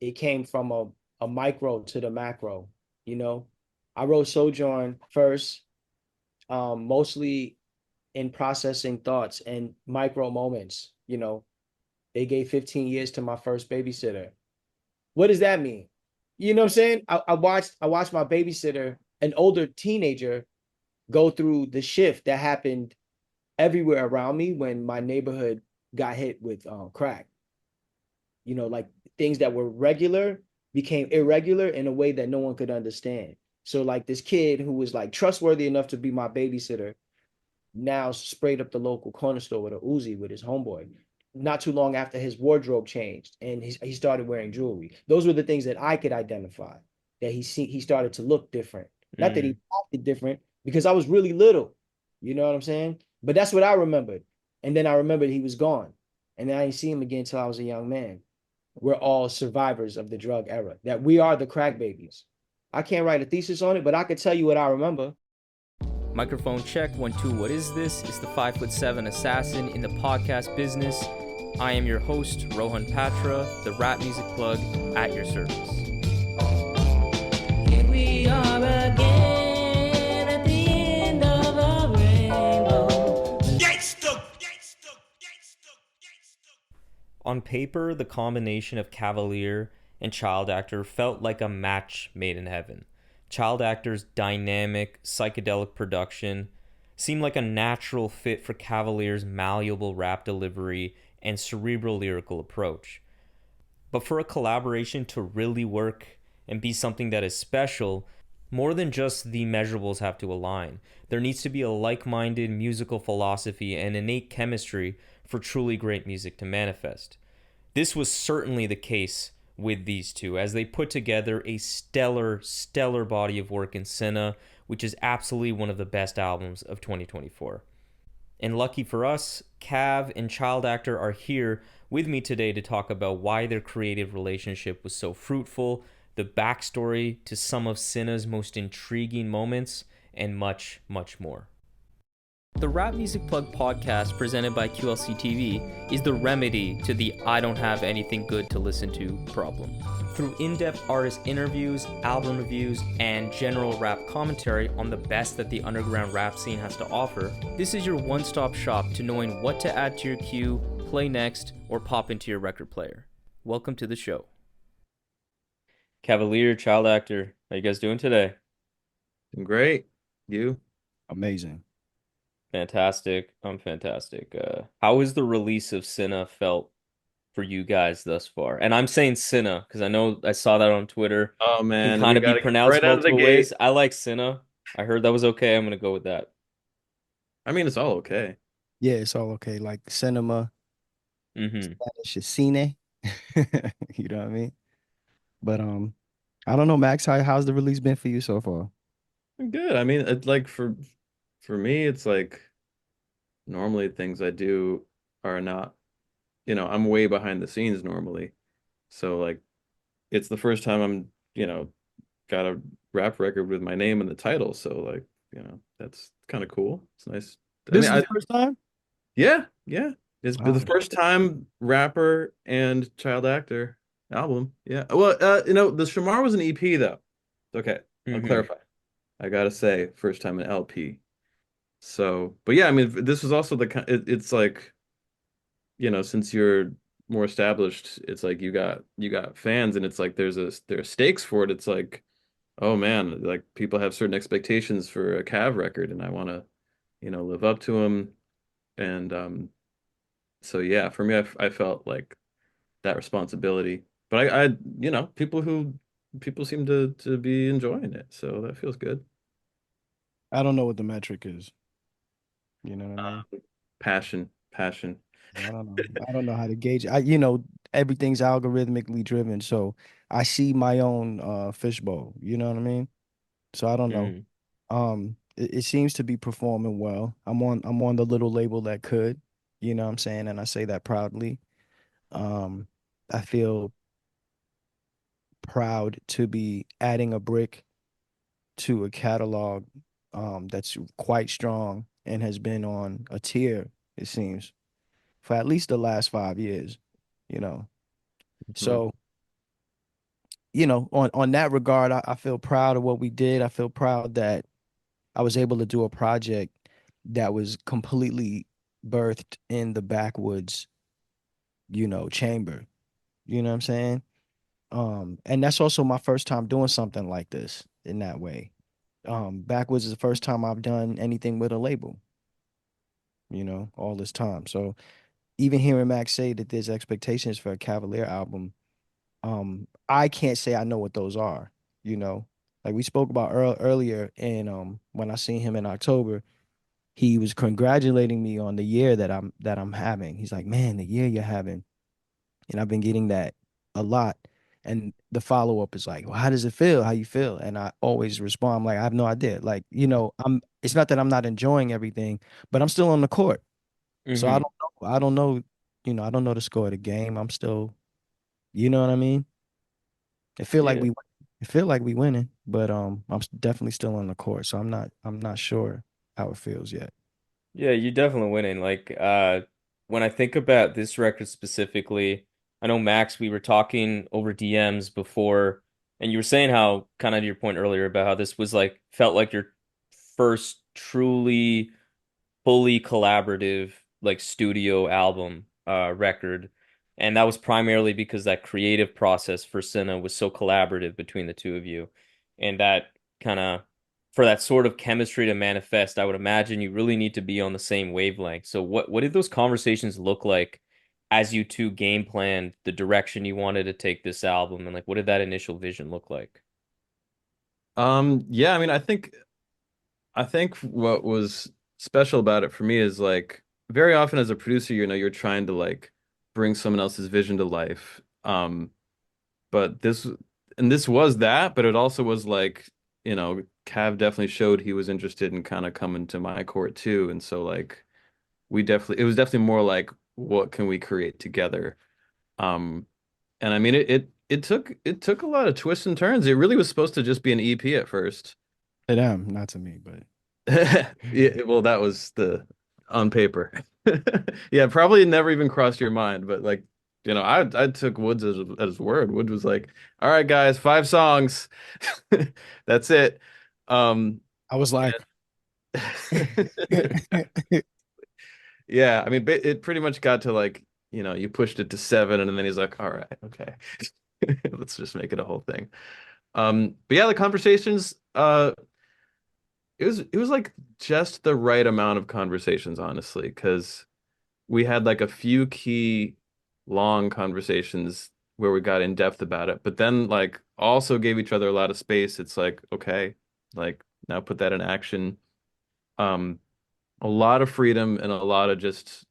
it came from a micro to the macro, you know. I wrote Sojourn first, mostly in processing thoughts and micro moments, you know. They gave 15 years to my first babysitter. What does that mean? You know what I'm saying? I watched my babysitter, an older teenager, go through the shift that happened everywhere around me when my neighborhood got hit with crack. You know, like things that were regular became irregular in a way that no one could understand. So like this kid who was like trustworthy enough to be my babysitter now sprayed up the local corner store with a Uzi with his homeboy. Not too long after his wardrobe changed and he started wearing jewelry. Those were the things that I could identify. That he started to look different. Not that he Mm. acted different because I was really little. You know what I'm saying? But that's what I remembered. And then I remembered he was gone. And then I didn't see him again until I was a young man. We're all survivors of the drug era. That we are the crack babies. I can't write a thesis on it, but I could tell you what I remember. Microphone check, 1 2. What is this? It's the 5'7" assassin in the podcast business. I am your host, Rohan Patra, the rap music plug at your service. Here we are again at the end of a rainbow. On paper, the combination of Cavalier and Child Actor felt like a match made in heaven. Child Actor's dynamic, psychedelic production seemed like a natural fit for Cavalier's malleable rap delivery and cerebral lyrical approach. But for a collaboration to really work and be something that is special, more than just the measurables have to align. There needs to be a like-minded musical philosophy and innate chemistry for truly great music to manifest. This was certainly the case with these two, as they put together a stellar body of work in CINE, which is absolutely one of the best albums of 2024. And lucky for us, Cav and Child Actor are here with me today to talk about why their creative relationship was so fruitful, the backstory to some of CINE's most intriguing moments, and much more. The Rap Music Plug podcast presented by QLC TV is the remedy to the I don't have anything good to listen to problem. Through in-depth artist interviews, album reviews, and general rap commentary on the best that the underground rap scene has to offer, this is your one-stop shop to knowing what to add to your queue, play next, or pop into your record player. Welcome to the show. Cavalier, Child Actor, how you guys doing today? Great. You? Amazing. Fantastic. I'm fantastic. How has the release of CINE felt for you guys thus far? And I'm saying CINE because I know I saw that on Twitter. Oh It can man, kind we of be gotta get pronounced right out of the multiple ways. gate. I like CINE. I heard that was okay. I'm gonna go with that. I mean, it's all okay. Yeah, it's all okay. Like cinema, Mm-hmm. Spanish is cine. You know what I mean? But I don't know, Max. How's the release been for you so far? Good. I mean, it's like for me, it's like normally things I do are not, I'm way behind the scenes normally. So like it's the first time I'm, got a rap record with my name in the title. So like, that's kind of cool. It's nice. I This mean, is the first time? yeah. It's been the Oh, first time rapper and child actor album. Yeah. Well, the Shamar was an EP though. Okay, I'll Mm-hmm. clarify. I gotta say, first time an LP. So, but yeah, I mean, this was also it's like, since you're more established, it's like you got fans, and it's like there are stakes for it. It's like, oh man, like people have certain expectations for a Cav record, and I want to, live up to them. And so yeah, for me, I felt like that responsibility. But people seem to be enjoying it, so that feels good. I don't know what the metric is. You know what I mean? Passion. I don't know. I don't know how to gauge it. Everything's algorithmically driven, so I see my own fishbowl. You know what I mean? So I don't know. Mm-hmm. It seems to be performing well. I'm on the little label that could, you know what I'm saying, and I say that proudly. Um, I feel proud to be adding a brick to a catalog that's quite strong and has been on a tier, it seems, for at least the last 5 years, you know. Mhm. So on that regard, I feel proud of what we did. I feel proud that I was able to do a project that was completely birthed in the backwoods, chamber. You know what I'm saying? And that's also my first time doing something like this in that way. Backwoods is the first time I've done anything with a label, all this time. So even hearing Max say that there's expectations for a Cavalier album, I can't say I know what those are, you know. Like we spoke about earlier, and when I seen him in October, he was congratulating me on the year that I'm having. He's like, "Man, the year you're having," and I've been getting that a lot. And the follow up is like, "Well, how does it feel? How you feel?" And I always respond like, "I have no idea." Like, I'm. It's not that I'm not enjoying everything, but I'm still on the court, so I Hmm. don't know. I don't know. I don't know the score of the game. I'm still. You know what I mean? It feel like Yeah. we it feel like we winning, but definitely still on the court, so I'm not sure how it feels yet. Yeah, you definitely winning. Like, when I think about this record specifically, I know Max, we were talking over DMs before, and you were saying how, kind of to your point earlier about how this was like, felt like your first truly fully collaborative like studio album record, and that was primarily because that creative process for Cinna was so collaborative between the two of you, and that kind of, for that sort of chemistry to manifest, I would imagine you really need to be on the same wavelength. So what did those conversations look like as you two game planned the direction you wanted to take this album, and like what did that initial vision look like? Yeah, I mean, I think what was special about it for me is like very often as a producer, you're trying to like bring someone else's vision to life. But this was that, but it also was like, Cav definitely showed he was interested in kind of coming to my court too. And so like it was definitely more like what can we create together? Um, and I mean it took a lot of twists and turns. It really was supposed to just be an EP at first. To them, not to me, but Yeah, well, that was the on paper. Yeah, probably never even crossed your mind, but like, I took Woods as his word. Wood was like, "All right, guys, 5 songs, that's it." Um, I was like, yeah, I mean, it pretty much got to like, you pushed it to 7, and then he's like, "All right, okay, let's just make it a whole thing." But yeah, the conversations, it was like just the right amount of conversations, honestly, because we had like a few key long conversations where we got in depth about it, but then like also gave each other a lot of space. It's like, okay, like now put that in action. Um, a lot of freedom and a lot of just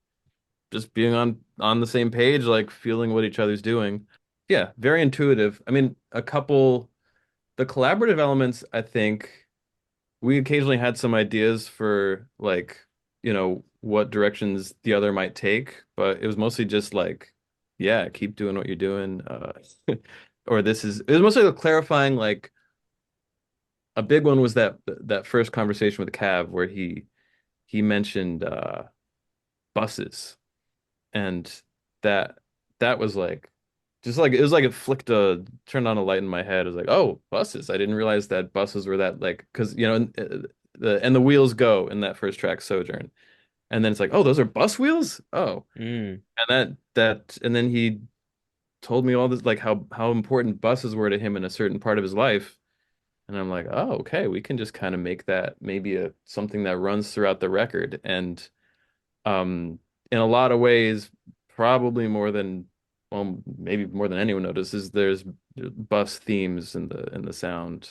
being on the same page, like feeling what each other's doing. Yeah, very intuitive. I mean, the collaborative elements, I think we occasionally had some ideas for like, what directions the other might take, but it was mostly just like, yeah, keep doing what you're doing. Or it was mostly clarifying, like a big one was that first conversation with Cav where he mentioned buses, and that that was like just like it was like it turned on a light in my head. It was like, oh, buses. I didn't realize that buses were that like because the wheels go in that first track, Sojourn. And then it's like, oh, those are bus wheels? Oh. Mm. And and then he told me all this like how important buses were to him in a certain part of his life. And I'm like, oh, okay, we can just kind of make that maybe a something that runs throughout the record. And in a lot of ways, probably more than well, maybe more than anyone notices, there's bus themes in the sound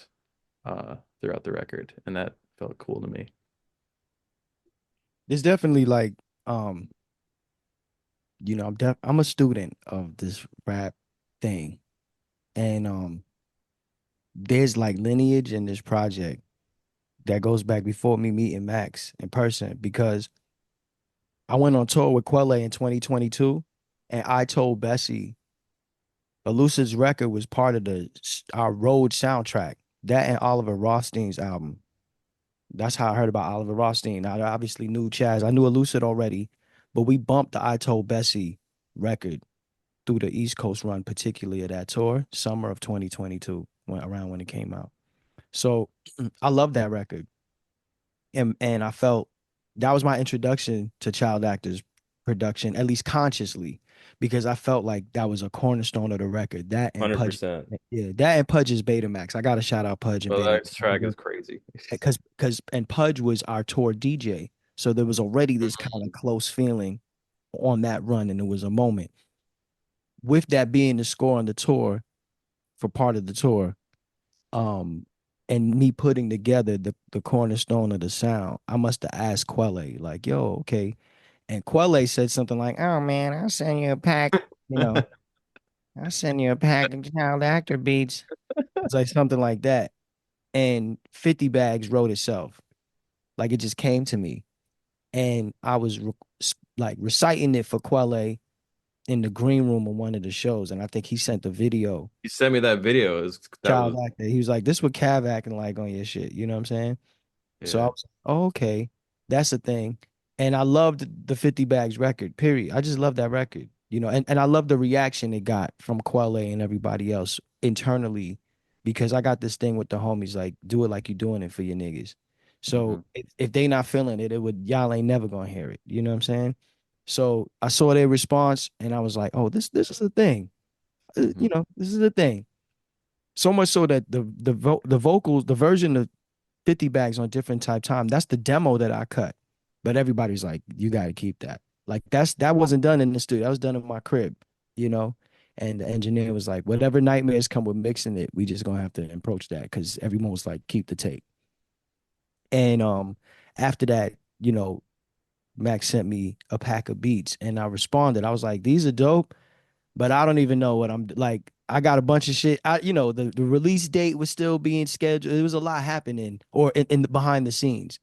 throughout the record, and that felt cool to me. it's definitely like, um, I'm a student of this rap thing, and there's like lineage in this project that goes back before me meeting Max in person because I went on tour with Quelle in 2022, and I told Bessie Elucide's record was part of our road soundtrack. That and Oliver Rothstein's album. That's how I heard about Oliver Rothstein. I obviously knew Chaz. I knew Elucid already, but we bumped the I Told Bessie record through the East Coast run, particularly of that tour, summer of 2022, around when it came out. So I love that record. And I felt that was my introduction to child actors production, at least consciously, because I felt like that was a cornerstone of the record. That and Pudge, 100%. yeah, that and Pudge's Betamax. I gotta shout out Pudge and Well, Betamax that track is crazy. because and Pudge was our tour DJ, so there was already this kind of close feeling on that run, and it was a moment. With that being the score on the tour for part of the tour, um, and me putting together the cornerstone of the sound, I must have asked Quelle, like, yo, okay. And Quelle said something like, oh man, I'll send you a pack, you know, I'll send you a pack of child actor beats. It's like something like that. And 50 Bags wrote itself. Like it just came to me. And I was like reciting it for Quelle in the green room of one of the shows. And I think he sent the video, You sent me that video. That child was actor. He was like, this what Cav acting like on your shit. You know what I'm saying? So I yeah. was like, oh, okay, that's the thing. And I loved the 50 Bags record, period. I just love that record, and I love the reaction it got from Quelle and everybody else internally because I got this thing with the homies, like, do it like you're doing it for your niggas. Hmm. So if they not feeling it, y'all ain't never gonna hear it. You know what I'm saying? So I saw their response and I was like, oh, this is the thing. Hmm. This is the thing. So much so that the vocals, the version of 50 Bags on different type time. That's the demo that I cut. But everybody's like, you got to keep that. Like that wasn't done in the studio. That was done in my crib, you know? And the engineer was like, whatever nightmares come with mixing it, we just gonna have to approach that because everyone was like, keep the tape. And after that, Max sent me a pack of beats and I responded. I was like, these are dope, but I don't even know what I'm like. I got a bunch of shit. The release date was still being scheduled. There was a lot happening or in the behind the scenes.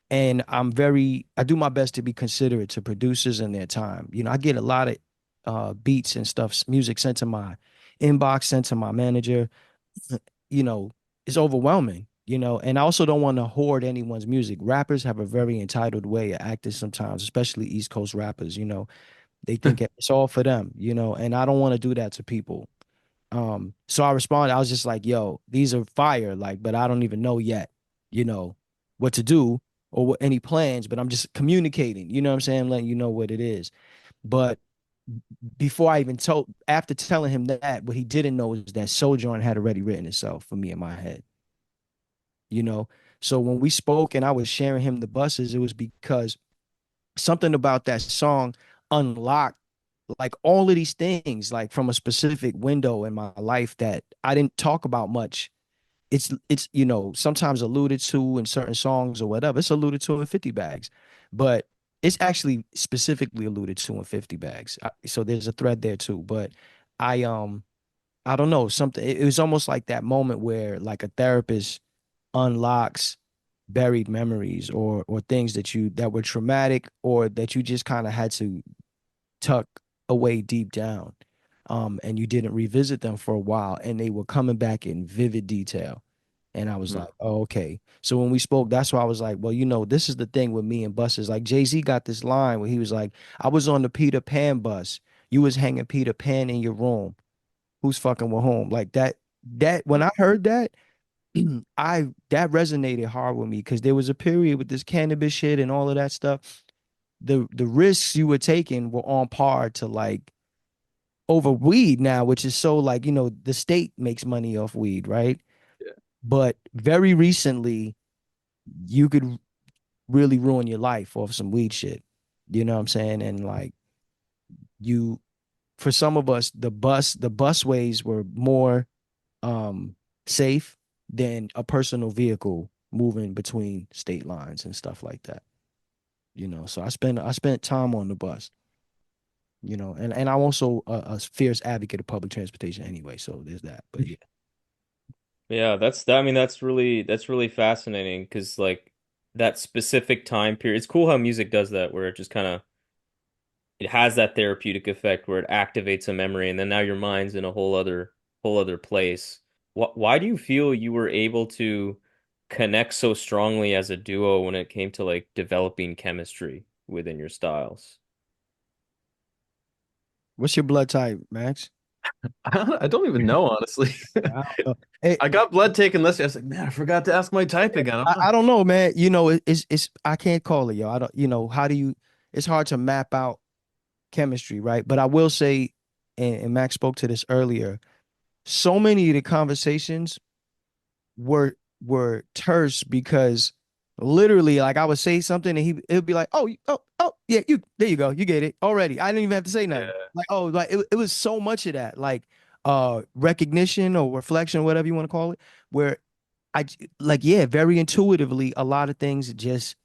And I do my best to be considerate to producers and their time. I get a lot of beats and stuff, music sent to my inbox, sent to my manager. You know, it's overwhelming, and I also don't want to hoard anyone's music. Rappers have a very entitled way of acting sometimes, especially East Coast rappers, they think it's all for them, and I don't want to do that to people. So I responded, I was just like, yo, these are fire, like, but I don't even know yet, you know, what to do or any plans, but I'm just communicating, you know what I'm saying? Letting you know what it is. But before I even after telling him that, what he didn't know is that Sojourn had already written itself for me in my head, you know? So when we spoke and I was sharing him the buses, it was because something about that song unlocked like all of these things like from a specific window in my life that I didn't talk about much. It's sometimes alluded to in certain songs or whatever. It's alluded to in 50 Bags, but it's actually specifically alluded to in 50 Bags. So there's a thread there too. But I I don't know, something it was almost like that moment where like a therapist unlocks buried memories or things that were traumatic or that you just kind of had to tuck away deep down. And you didn't revisit them for a while and they were coming back in vivid detail. And I was Hmm. like, oh, okay. So when we spoke, that's why I was like, well, this is the thing with me and buses. Like Jay-Z got this line where he was like, I was on the Peter Pan bus. You was hanging Peter Pan in your room. Who's fucking with whom? Like that when I heard that, that resonated hard with me because there was a period with this cannabis shit and all of that stuff. The risks you were taking were on par to like over weed now, which is so like, the state makes money off weed, right? Yeah. But very recently, you could really ruin your life off some weed shit. You know what I'm saying? And like you, for some of us, the busways were more safe than a personal vehicle moving between state lines and stuff like that. So I spent time on the bus. And I'm also a fierce advocate of public transportation anyway. So there's that. But yeah. Yeah, that's that. I mean, that's really fascinating because like that specific time period. It's cool how music does that, where it just kind of it has that therapeutic effect where it activates a memory, and then now your mind's in a whole other place. Why do you feel you were able to connect so strongly as a duo when it came to like developing chemistry within your styles? What's your blood type, Max? I don't even know, honestly. I don't know. Hey, I got blood taken yesterday. I was like, man, I forgot to ask my type again. I'm I not. don't know, man. It's I can't call it, yo. I don't, how do you it's hard to map out chemistry, right? But I will say, and Max spoke to this earlier, so many of the conversations were terse because literally, like I would say something and it would be like, oh, yeah, you there you go, you get it already. I didn't even have to say nothing. Yeah. Like, oh, like it was so much of that, like recognition or reflection, whatever you want to call it, where like, yeah, very intuitively, a lot of things just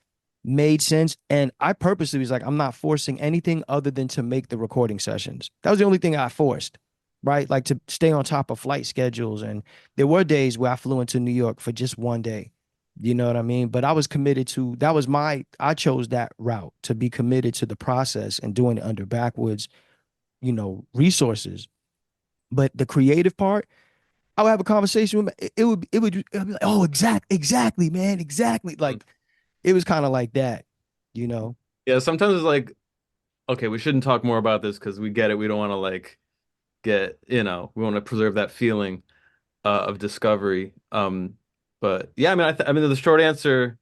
made sense. And I purposely was like, I'm not forcing anything other than to make the recording sessions. That was the only thing I forced, right? Like to stay on top of flight schedules. And there were days where I flew into New York for just one day. You know what I mean? But I was committed to that was I chose that route to be committed to the process and doing it under backwoods, resources. But the creative part, I would have a conversation with it would be like, oh, exactly, man, exactly. Like it was kind of like that, you know. Yeah, sometimes it's like, okay, we shouldn't talk more about this because we get it. We don't want to like get, we want to preserve that feeling of discovery. But yeah, I mean, I mean, the short answer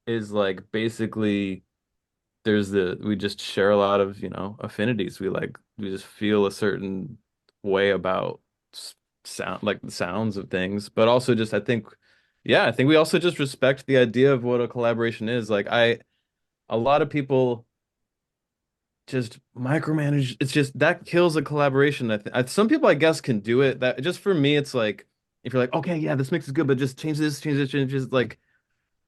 is like basically we just share a lot of, affinities. We just feel a certain way about sound, like the sounds of things, but also just, I think we also just respect the idea of what a collaboration is. A lot of people just micromanage. It's just that kills a collaboration. Some people, I guess, can do it. That just for me, it's like if you're like, okay, yeah, this mix is good, but just change this, change this, like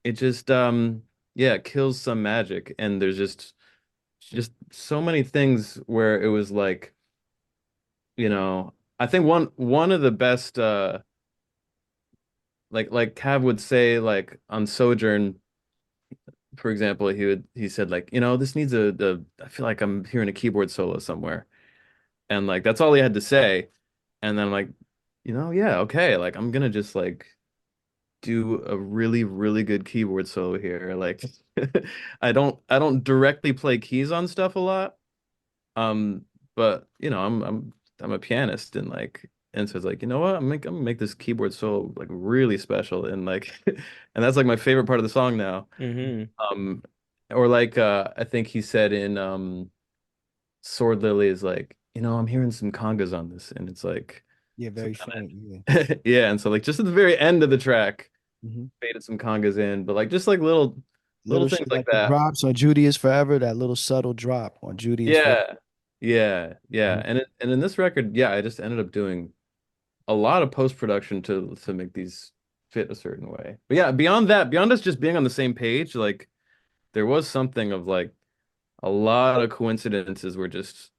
it just yeah, it kills some magic. And there's just so many things where it was like, I think one of the best like Cav would say like on Sojourn, for example, he said like, this needs I feel like I'm hearing a keyboard solo somewhere. And like that's all he had to say. And then I'm like, yeah, okay, like I'm gonna just like do a really, really good keyboard solo here. Like I don't directly play keys on stuff a lot. Um, but I'm a pianist and so it's like, you know what? I'm gonna make this keyboard solo like really special and like and that's like my favorite part of the song now. Hmm. Um or like I think he said in Sword Lily is like, I'm hearing some congas on this, and it's like Yeah, some very kind faint. Yeah. of yeah, and so like just at the very end of the track, Hmm. faded some congas in, but like just like little Little things shit like like the that. drops on Judy is Forever, that little subtle drop on Judy is Forever. Yeah, yeah, Mhm. and in this record, yeah, I just ended up doing a lot of post production to make these fit a certain way. But yeah, beyond us just being on the same page, like there was something of like a lot of coincidences where just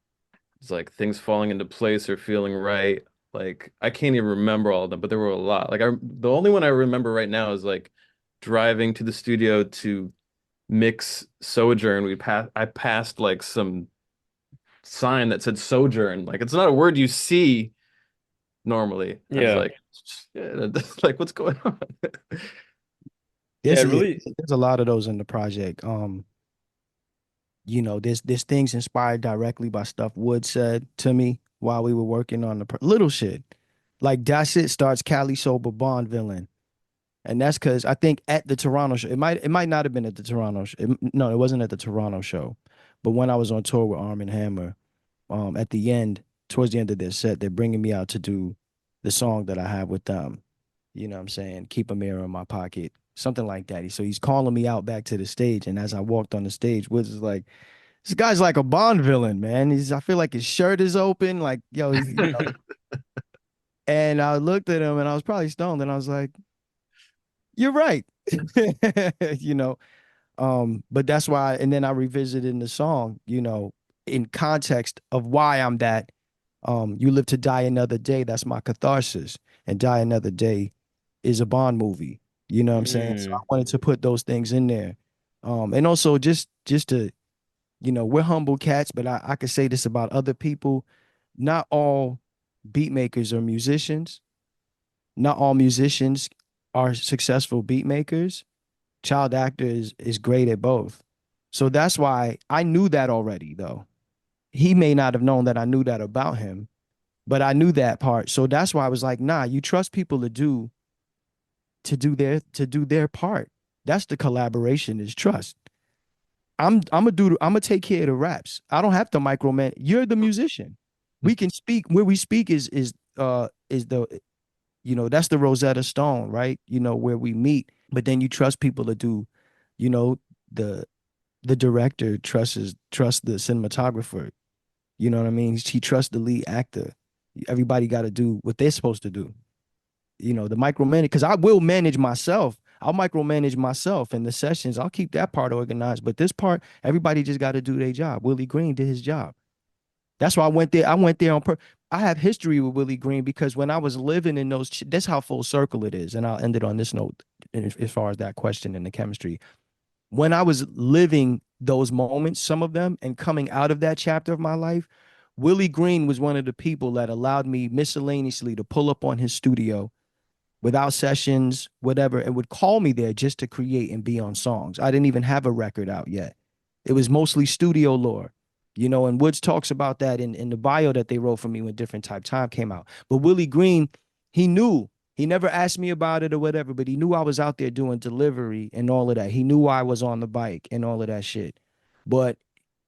it's like things falling into place or feeling right. Like I can't even remember all of them, but there were a lot. The only one I remember right now is like driving to the studio to mix Sojourn. I passed like some sign that said Sojourn. Like it's not a word you see normally. I was Yeah. like, yeah, like what's going on? Yeah, There's it a, really. there's a lot of those in the project. There's things inspired directly by stuff Wood said to me while we were working on the little shit. Like that shit starts Cali Sober Bond villain. And that's because I think at the Toronto show, it might not have been at the Toronto show. No, it wasn't at the Toronto show. But when I was on tour with Arm and Hammer, at the end, towards the end of their set, they're bringing me out to do the song that I have with them. You know what I'm saying? Keep a mirror in my pocket, something like that. So he's calling me out back to the stage. And as I walked on the stage, Woods is like, this guy's like a Bond villain, man. I feel like his shirt is open. Like, yo, and I looked at him and I was probably stoned and I was like, you're right. you know, but that's why, and then I revisited in the song, in context of why I'm that. You live to die another day. That's my catharsis. And Die Another Day is a Bond movie. You know what I'm saying? So I Mm. wanted to put those things in there. And also just to, we're humble cats, but I could say this about other people. Not all beat makers are musicians. Not all musicians are successful beat makers. Child actor is great at both. So that's why I knew that already though. he may not have known that I knew that about him, but I knew that part. So that's why I was like, nah, you trust people to do their part. That's the collaboration is trust. I'm gonna take care of the raps. I don't have to micromanage. You're the musician. We can speak where we speak is the that's the Rosetta Stone, right? Where we meet. But then you trust people to do, you know, the the director trusts the cinematographer. You know what I mean? He trusts the lead actor. Everybody got to do what they're supposed to do. The micromanage, because I will manage myself. I'll micromanage myself in the sessions. I'll keep that part organized. But this part, everybody just got to do their job. Willie Green did his job. That's why I went there. I went there on purpose. I have history with Willie Green because when I was living in those, that's how full circle it is. And I'll end it on this note as far as that question in the chemistry. When I was living those moments, some of them, and coming out of that chapter of my life, Willie Green was one of the people that allowed me miscellaneously to pull up on his studio without sessions, whatever, and would call me there just to create and be on songs. I didn't even have a record out yet. It was mostly studio lore, and Woods talks about that in the bio that they wrote for me when Different Type Time came out. But Willie Green, he knew. He never asked me about it or whatever, but he knew I was out there doing delivery and all of that. He knew I was on the bike and all of that shit. But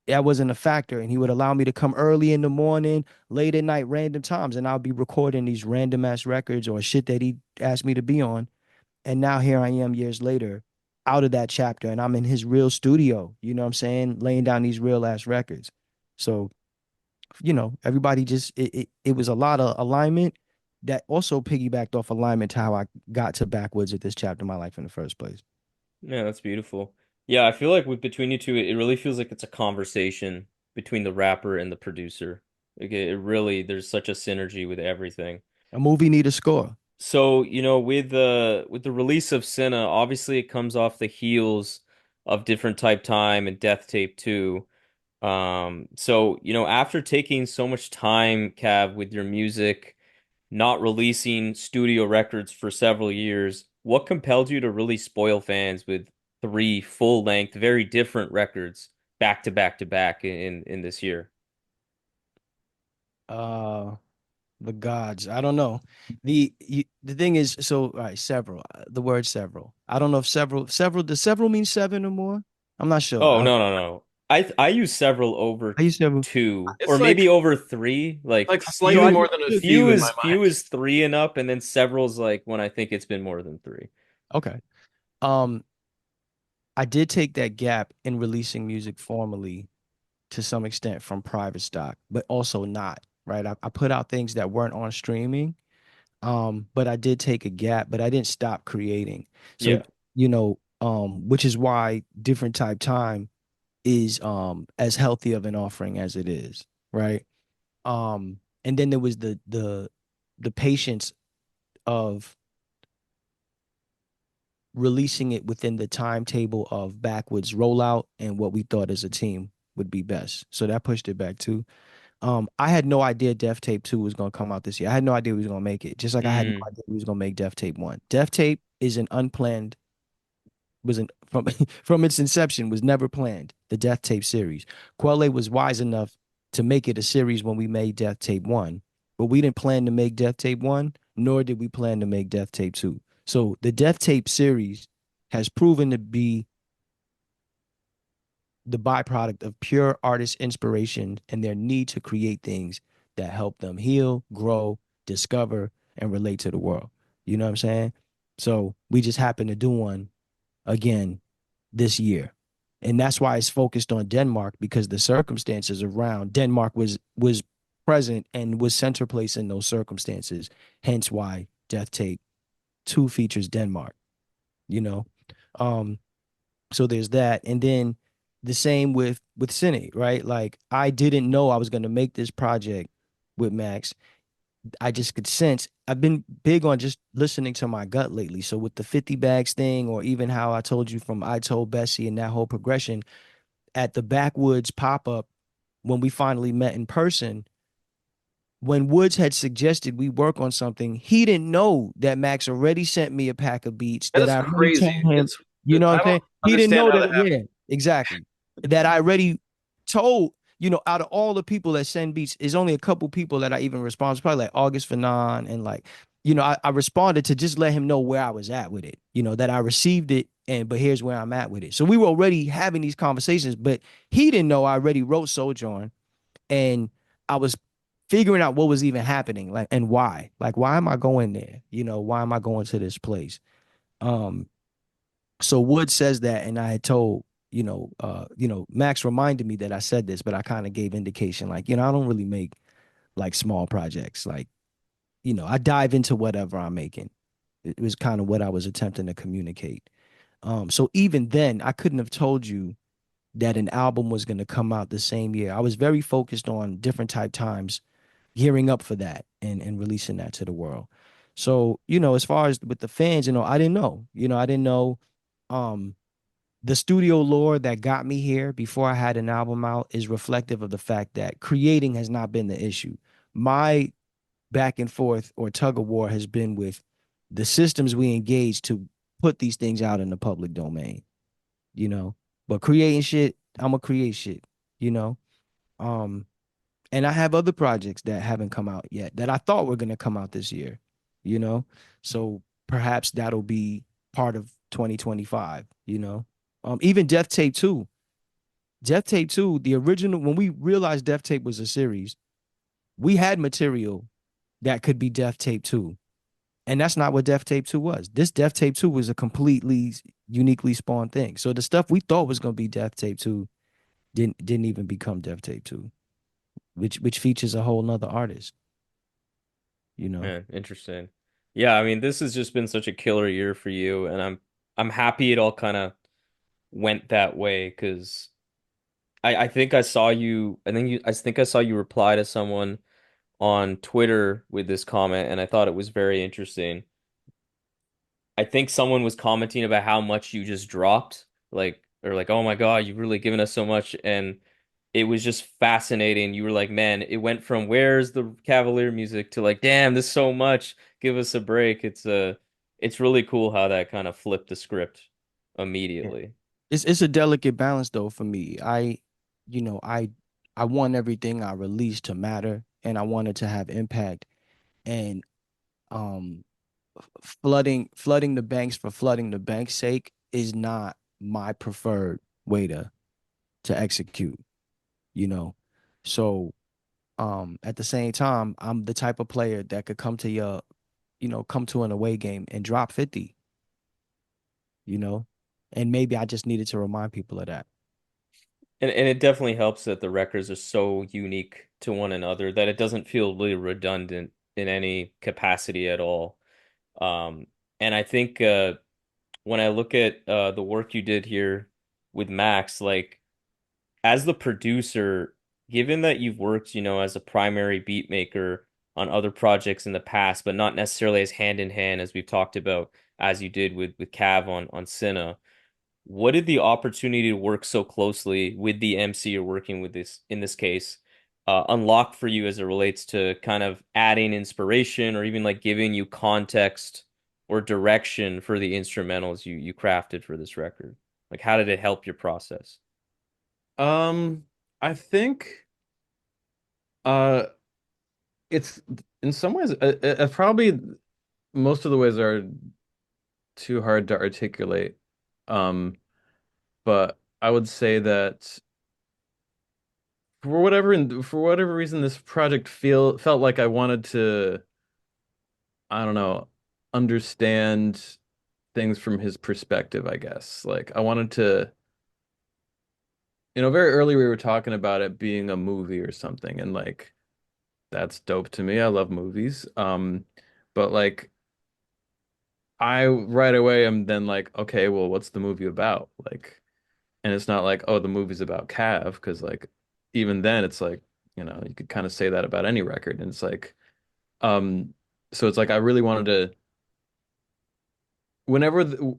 that wasn't a factor. And he would allow me to come early in the morning, late at night, random times. And I'll be recording these random ass records or shit that he asked me to be on. And now here I am years later, out of that chapter, and I'm in his real studio, you know what I'm saying? Laying down these real ass records. So, everybody just, it was a lot of alignment that also piggybacked off alignment to how I got to Backwoods at this chapter of my life in the first place. Yeah, that's beautiful. Yeah, I feel like with between you two, it really feels like it's a conversation between the rapper and the producer. Like it really, there's such a synergy with everything. A movie need a score. So, with the release of Cinna, obviously it comes off the heels of Different Type Time and Death Tape 2. So, after taking so much time, Cav, with your music, not releasing studio records for several years, what compelled you to really spoil fans with three full-length, very different records back to back to back in this year? Uh the gods. I don't know. The thing is, so all right, several. The word several. I don't know if several. Does several mean seven or more? I'm not sure. Oh, no. I use several over I used to have. two or It's maybe over three. like So slightly I more than a used to- few in my few mind. is three and up, and then several's like when I think it's been more than three. okay. Um, I did take that gap in releasing music formally to some extent from private stock, but also not, right? I put out things that weren't on streaming. But I did take a gap, but I didn't stop creating. So, Yeah. which is why Different Type Time is as healthy of an offering as it is, right? And then there was the patience of releasing it within the timetable of Backwoods rollout and what we thought as a team would be best. So that pushed it back too. I had no idea Death Tape 2 was gonna come out this year. I had no idea we was gonna make it. Just like I had no Mm. idea we was gonna make Death Tape 1. Death Tape is an unplanned, was an from from its inception, was never planned, the Death Tape series. Quelle was wise enough to make it a series when we made Death Tape 1, but we didn't plan to make Death Tape 1, nor did we plan to make Death Tape 2. So the Death Tape series has proven to be the byproduct of pure artist inspiration and their need to create things that help them heal, grow, discover, and relate to the world. You know what I'm saying? So we just happened to do one again this year. And that's why it's focused on Denmark, because the circumstances around Denmark was present and was center place in those circumstances. Hence why Death Tape 2 features Denmark, you know. Um, so there's that. And then the same with CINE, right? Like I didn't know I was going to make this project with Max. I just could sense. I've been big on just listening to my gut lately. So with the 50 bags thing, or even how I told you from I Told Bessie and that whole progression at the Backwoods pop-up when we finally met in person, when Woods had suggested we work on something, he didn't know that Max already sent me a pack of beats That that is I already crazy. told him. You know what I I'm don't saying? He didn't understand know how that. that happened. Yeah, exactly. That I already told. out of all the people that send beats, is only a couple people that I even respond. It's probably like August Fanon and like, I responded to just let him know where I was at with it, that I received it but here's where I'm at with it. So we were already having these conversations, but he didn't know I already wrote Sojourn and I was figuring out what was even happening, like, and why. Like, why am I going there? Why am I going to this place? Um, so Wood says that, and I had told, Max reminded me that I said this, but I kind of gave indication, like, I don't really make like small projects. Like, I dive into whatever I'm making. It was kind of what I was attempting to communicate. So even then, I couldn't have told you that an album was going to come out the same year. I was very focused on different type times, gearing up for that and releasing that to the world. So, as far as with the fans, I didn't know. I didn't know um the studio lore that got me here before I had an album out is reflective of the fact that creating has not been the issue. My back and forth or tug of war has been with the systems we engage to put these things out in the public domain, you know. But creating shit, I'm gonna create shit, you know. Um, and I have other projects that haven't come out yet that I thought were gonna come out this year, you know. So perhaps that'll be part of 2025, you know. Even Death Tape 2. Death Tape 2, the original, when we realized Death Tape was a series, we had material that could be Death Tape 2. And that's not what Death Tape 2 was. This Death Tape 2 was a completely uniquely spawned thing. So the stuff we thought was gonna be Death Tape 2 didn't even become Death Tape 2, which features a whole nother artist, you know. Man, interesting. Yeah, I mean, this has just been such a killer year for you, and I'm happy it all kind of went that way because I think I saw you I think I saw you reply to someone on Twitter with this comment, and I thought it was very interesting. I think someone was commenting about how much you just dropped, like, or like, oh my God, you've really given us so much, and it was just fascinating. You were like, man, it went from where's the Cavalier music to like, damn, this is so much. Give us a break. It's really cool how that kind of flipped the script Yeah. immediately. It's a delicate balance though for me. You know, I want everything I release to matter and I want it to have impact. And um flooding the banks for flooding the bank's sake is not my preferred way to execute, you know. So at the same time, I'm the type of player that could come to an away game and drop 50, you know. And maybe I just needed to remind people of that. And it definitely helps that the records are so unique to one another that it doesn't feel really redundant in any capacity at all. Um, and I think when I look at the work you did here with Max, like as the producer, given that you've worked, as a primary beat maker on other projects in the past, but not necessarily as hand in hand as we've talked about, as you did with Cav on Cinna, what did the opportunity to work so closely with the MC you're working with this in this case unlock for you as it relates to kind of adding inspiration or even like giving you context or direction for the instrumentals you crafted for this record? Like how did it help your process? Um, I think uh it's in some ways probably most of the ways are too hard to articulate. Um, but I would say that for whatever reason this project felt like I wanted to, I don't know, understand things from his perspective, I guess. Like I wanted to, very early we were talking about it being a movie or something, and like that's dope to me. I love movies. But like I right away am then like, okay, well, what's the movie about? Like, and it's not like, oh, the movie's about Cav, because like even then it's like, you could kind of say that about any record. And it's like, um, so it's like I really wanted to whenever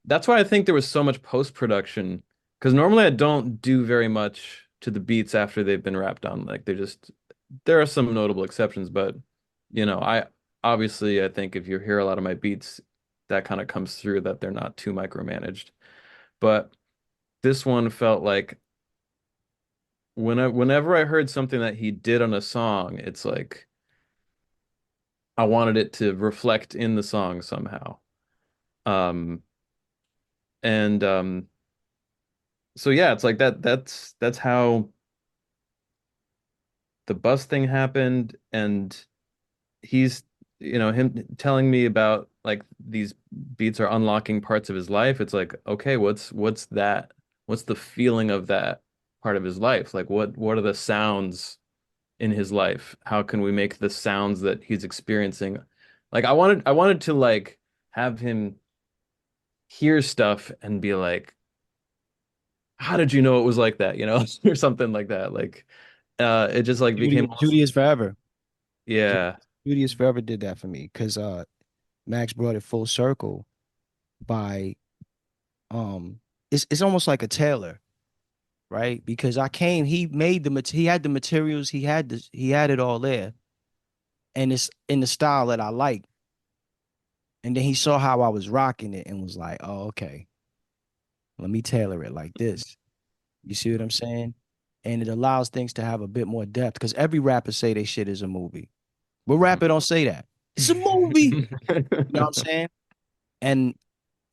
that's why I think there was so much post-production, because normally I don't do very much to the beats after they've been wrapped on. Like there are some notable exceptions, but I obviously I think if you hear a lot of my beats, that kind of comes through that they're not too micromanaged. But this one felt like whenever I heard something that he did on a song, it's like I wanted it to reflect in the song somehow. Um and so yeah, it's like that's how the bus thing happened, and he's him telling me about like these beats are unlocking parts of his life. It's like, okay, what's that? What's the feeling of that part of his life? Like what are the sounds in his life? How can we make the sounds that he's experiencing? Like I wanted to like have him hear stuff and be like, how did you know it was like that? Or something like that. Like it just like became Judy is forever. Ju- yeah. Judy is forever did that for me because Max brought it full circle by it's almost like a tailor, right? Because I came, he had the materials, he had it all there, and it's in the style that I like. And then he saw how I was rocking it and was like, "Oh, okay, let me tailor it like this." You see what I'm saying? And it allows things to have a bit more depth because every rapper say they shit is a movie. But rapper don't say that. It's a movie. You know what I'm saying? And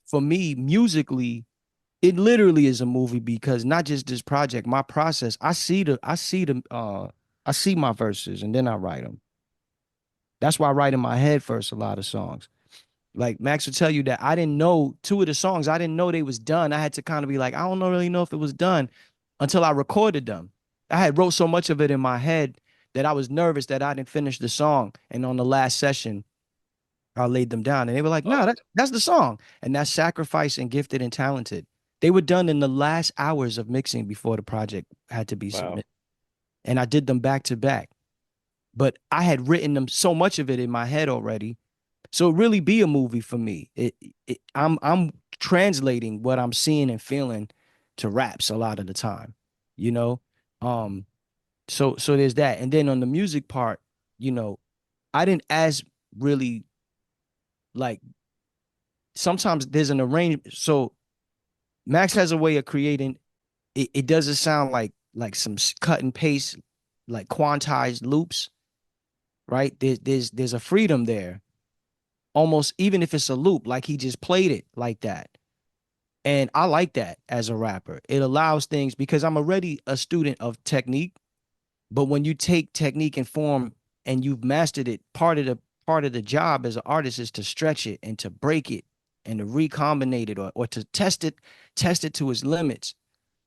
for me, musically, it literally is a movie because not just this project, my process, I see my verses and then I write them. That's why I write in my head first a lot of songs. Like Max will tell you that I didn't know two of the songs, I didn't know they was done. I had to kind of be like, I don't really know if it was done until I recorded them. I had wrote so much of it in my head that I was nervous that I didn't finish the song. And on the last session, I laid them down and they were like, nah, that's the song. And that's Sacrifice and Gifted and Talented. They were done in the last hours of mixing before the project had to be Wow. submitted. And I did them back to back. But I had written them so much of it in my head already. So it really be a movie for me. I'm translating what I'm seeing and feeling to raps a lot of the time, you know? Um, so there's that. And then on the music part, you know, I didn't as really like sometimes there's an arrangement. So Max has a way of creating it doesn't sound like some cut and paste, like quantized loops, right? There's a freedom there. Almost even if it's a loop, like he just played it like that. And I like that as a rapper. It allows things because I'm already a student of technique. But when you take technique and form and you've mastered it, part of the job as an artist is to stretch it and to break it and to recombinate it or to test it to its limits,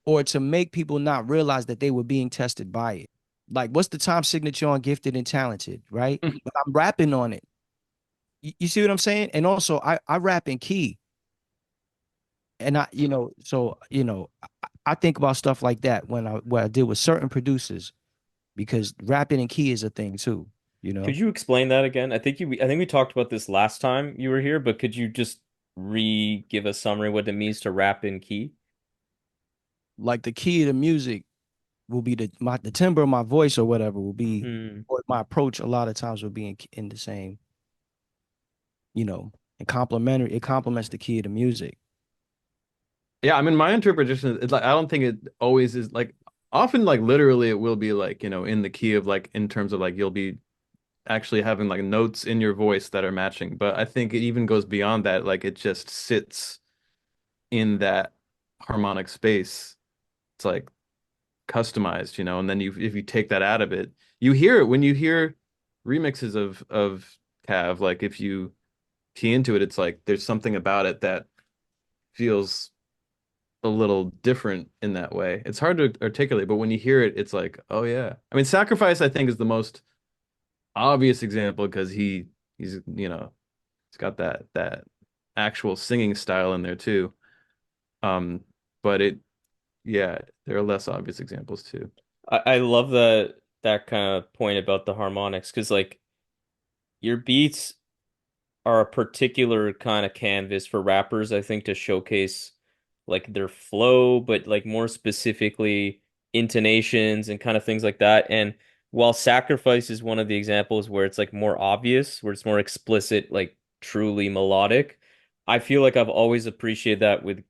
or to make people not realize that they were being tested by it. Like, what's the time signature on Gifted and Talented, right? But I'm rapping on it. You see what I'm saying? And also, I rap in key, and I think about stuff like that when I deal with certain producers because rapping in key is a thing too. You Could know, you explain that again? I think we talked about this last time you were here, but could you just give a summary what it means to rap in key? like the key to music will be the timbre of my voice or whatever will be, Hmm. or my approach a lot of times will be in the same, and complementary. It complements the key of the music. Yeah, I mean, my interpretation is like I don't think it always is like often like literally it will be like, in the key of like in terms of like you'll be actually having like notes in your voice that are matching. But I think it even goes beyond that. Like it just sits in that harmonic space. It's like customized, and then if you take that out of it, you hear it when you hear remixes of Cav, like if you key into it, it's like there's something about it that feels a little different in that way. It's hard to articulate, but when you hear it, it's like, oh yeah. I mean, Sacrifice, I think, is the most obvious example because he's he's got that actual singing style in there too. Um, but yeah, there are less obvious examples too. I love that kind of point about the harmonics because like your beats are a particular kind of canvas for rappers, I think, to showcase like their flow, but like more specifically intonations and kind of things like that. And while Sacrifice is one of the examples where it's like more obvious, where it's more explicit, like truly melodic, I feel like I've always appreciated that with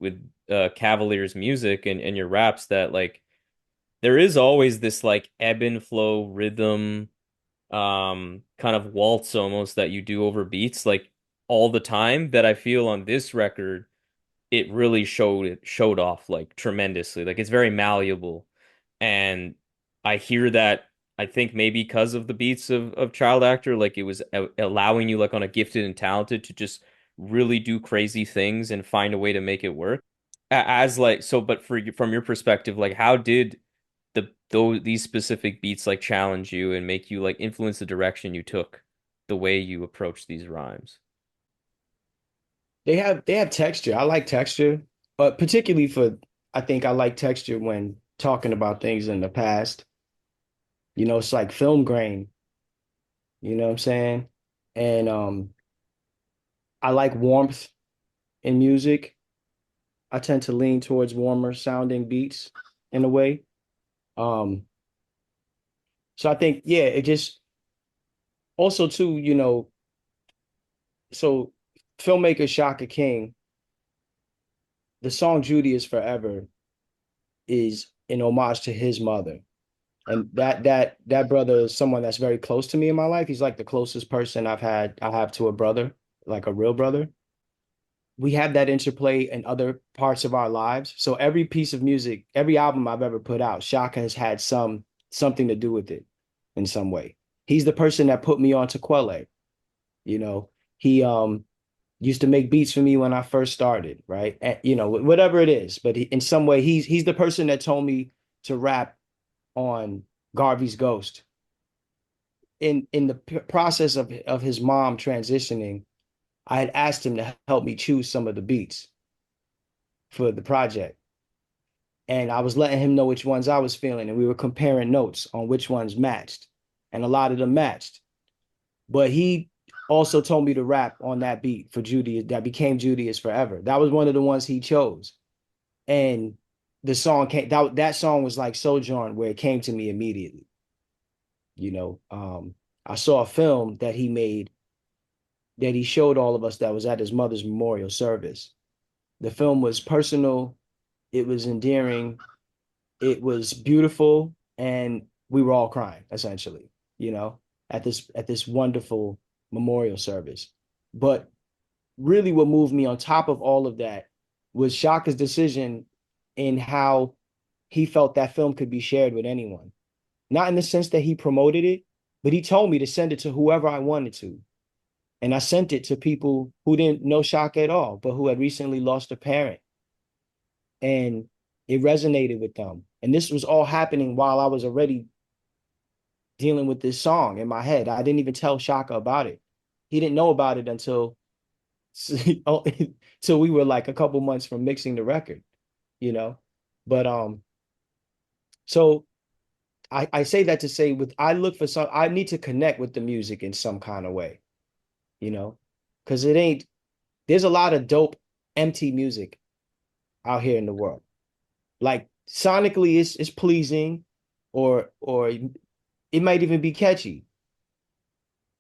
Cavalier's music and your raps that like there is always this like ebb and flow rhythm, kind of waltz almost that you do over beats like all the time that I feel on this record it really showed off like tremendously. Like it's very malleable. And I hear that I think maybe because of the beats of Child Actor, like it was allowing you like on a gifted and talented to just really do crazy things and find a way to make it work. As like so, but from your perspective, like how did these specific beats like challenge you and make you like influence the direction you took, the way you approach these rhymes? They have texture. I like texture, but particularly for I think I like texture when talking about things in the past. It's like film grain, you know what I'm saying? And I like warmth in music. I tend to lean towards warmer sounding beats in a way. Um, so I think, yeah, it just also too, so filmmaker Shaka King, the song Judy is Forever is an homage to his mother. And that brother is someone that's very close to me in my life. He's like the closest person I have to a brother, like a real brother. We have that interplay in other parts of our lives. So every piece of music, every album I've ever put out, Shaka has had something to do with it in some way. He's the person that put me on to Quelle. You know, he used to make beats for me when I first started, right? And, whatever it is, but in some way, he's the person that told me to rap on Garvey's Ghost. In the process of his mom transitioning, I had asked him to help me choose some of the beats for the project. And I was letting him know which ones I was feeling, and we were comparing notes on which ones matched. And a lot of them matched. But he also told me to rap on that beat for Judy that became Judy is Forever. That was one of the ones he chose. And the song came that song was like Sojourn, where it came to me immediately. I saw a film that he made that he showed all of us that was at his mother's memorial service. The film was personal, it was endearing, it was beautiful, and we were all crying essentially, at this wonderful memorial service. But really what moved me on top of all of that was Shaka's decision in how he felt that film could be shared with anyone. Not in the sense that he promoted it, but he told me to send it to whoever I wanted to. And I sent it to people who didn't know Shaka at all, but who had recently lost a parent. And it resonated with them. And this was all happening while I was already dealing with this song in my head. I didn't even tell Shaka about it. He didn't know about it until till we were like a couple months from mixing the record, you know. But so I say that to say I look for I need to connect with the music in some kind of way, you know, because there's a lot of dope empty music out here in the world. Like sonically it's pleasing or it might even be catchy,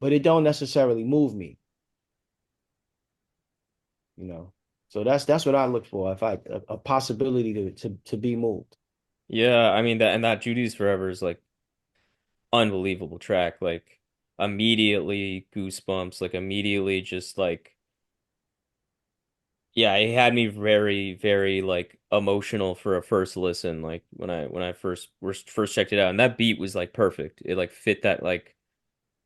but it don't necessarily move me, you know. So that's what I look for. If a possibility to be moved. Yeah, I mean that Judy's Forever is like unbelievable track. Like immediately goosebumps, like immediately just like yeah, it had me very, very like emotional for a first listen. Like when I first checked it out, and that beat was like perfect. It like fit that like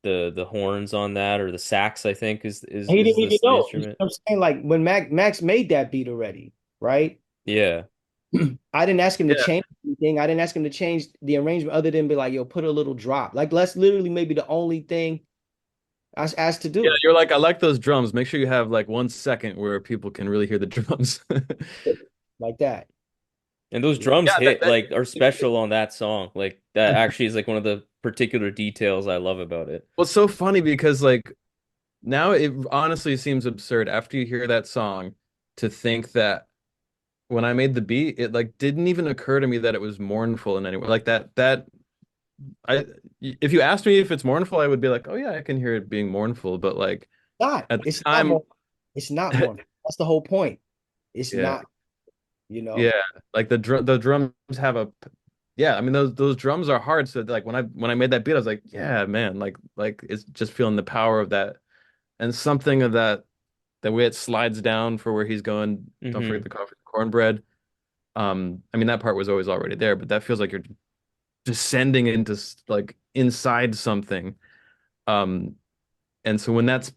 the horns on that or the sax, I think He is didn't even this the know. You know instrument. what I'm saying? Like when Max made that beat already, right? Yeah. I didn't ask him to Yeah. change anything. I didn't ask him to change the arrangement other than be like, yo, put a little drop. Like that's literally maybe the only thing I was asked to Yeah, do. you're like, I like those drums. Make sure you have like 1 second where people can really hear the drums. Like that. And those You know? drums Yeah, hit like are special on that song. Like that actually is like one of the particular details I love about it. well, it's so funny because like now it honestly seems absurd after you hear that song to think that when I made the beat, it like didn't even occur to me that it was mournful in any way. Like that I if you asked me if it's mournful, I would be like, oh yeah, I can hear it being mournful. But like Not. at the It's not time, more. It's not more. That's the whole point. It's yeah, not, you know. yeah, like the drums have yeah, I mean those drums are hard. So like when I made that beat, I was like, yeah, man, like it's just feeling the power of that and something of that the way it slides down for where he's going. Don't forget Hmm. the coffee, cornbread. I mean that part was always already there, but that feels like you're descending into like inside something. Um, and so when that's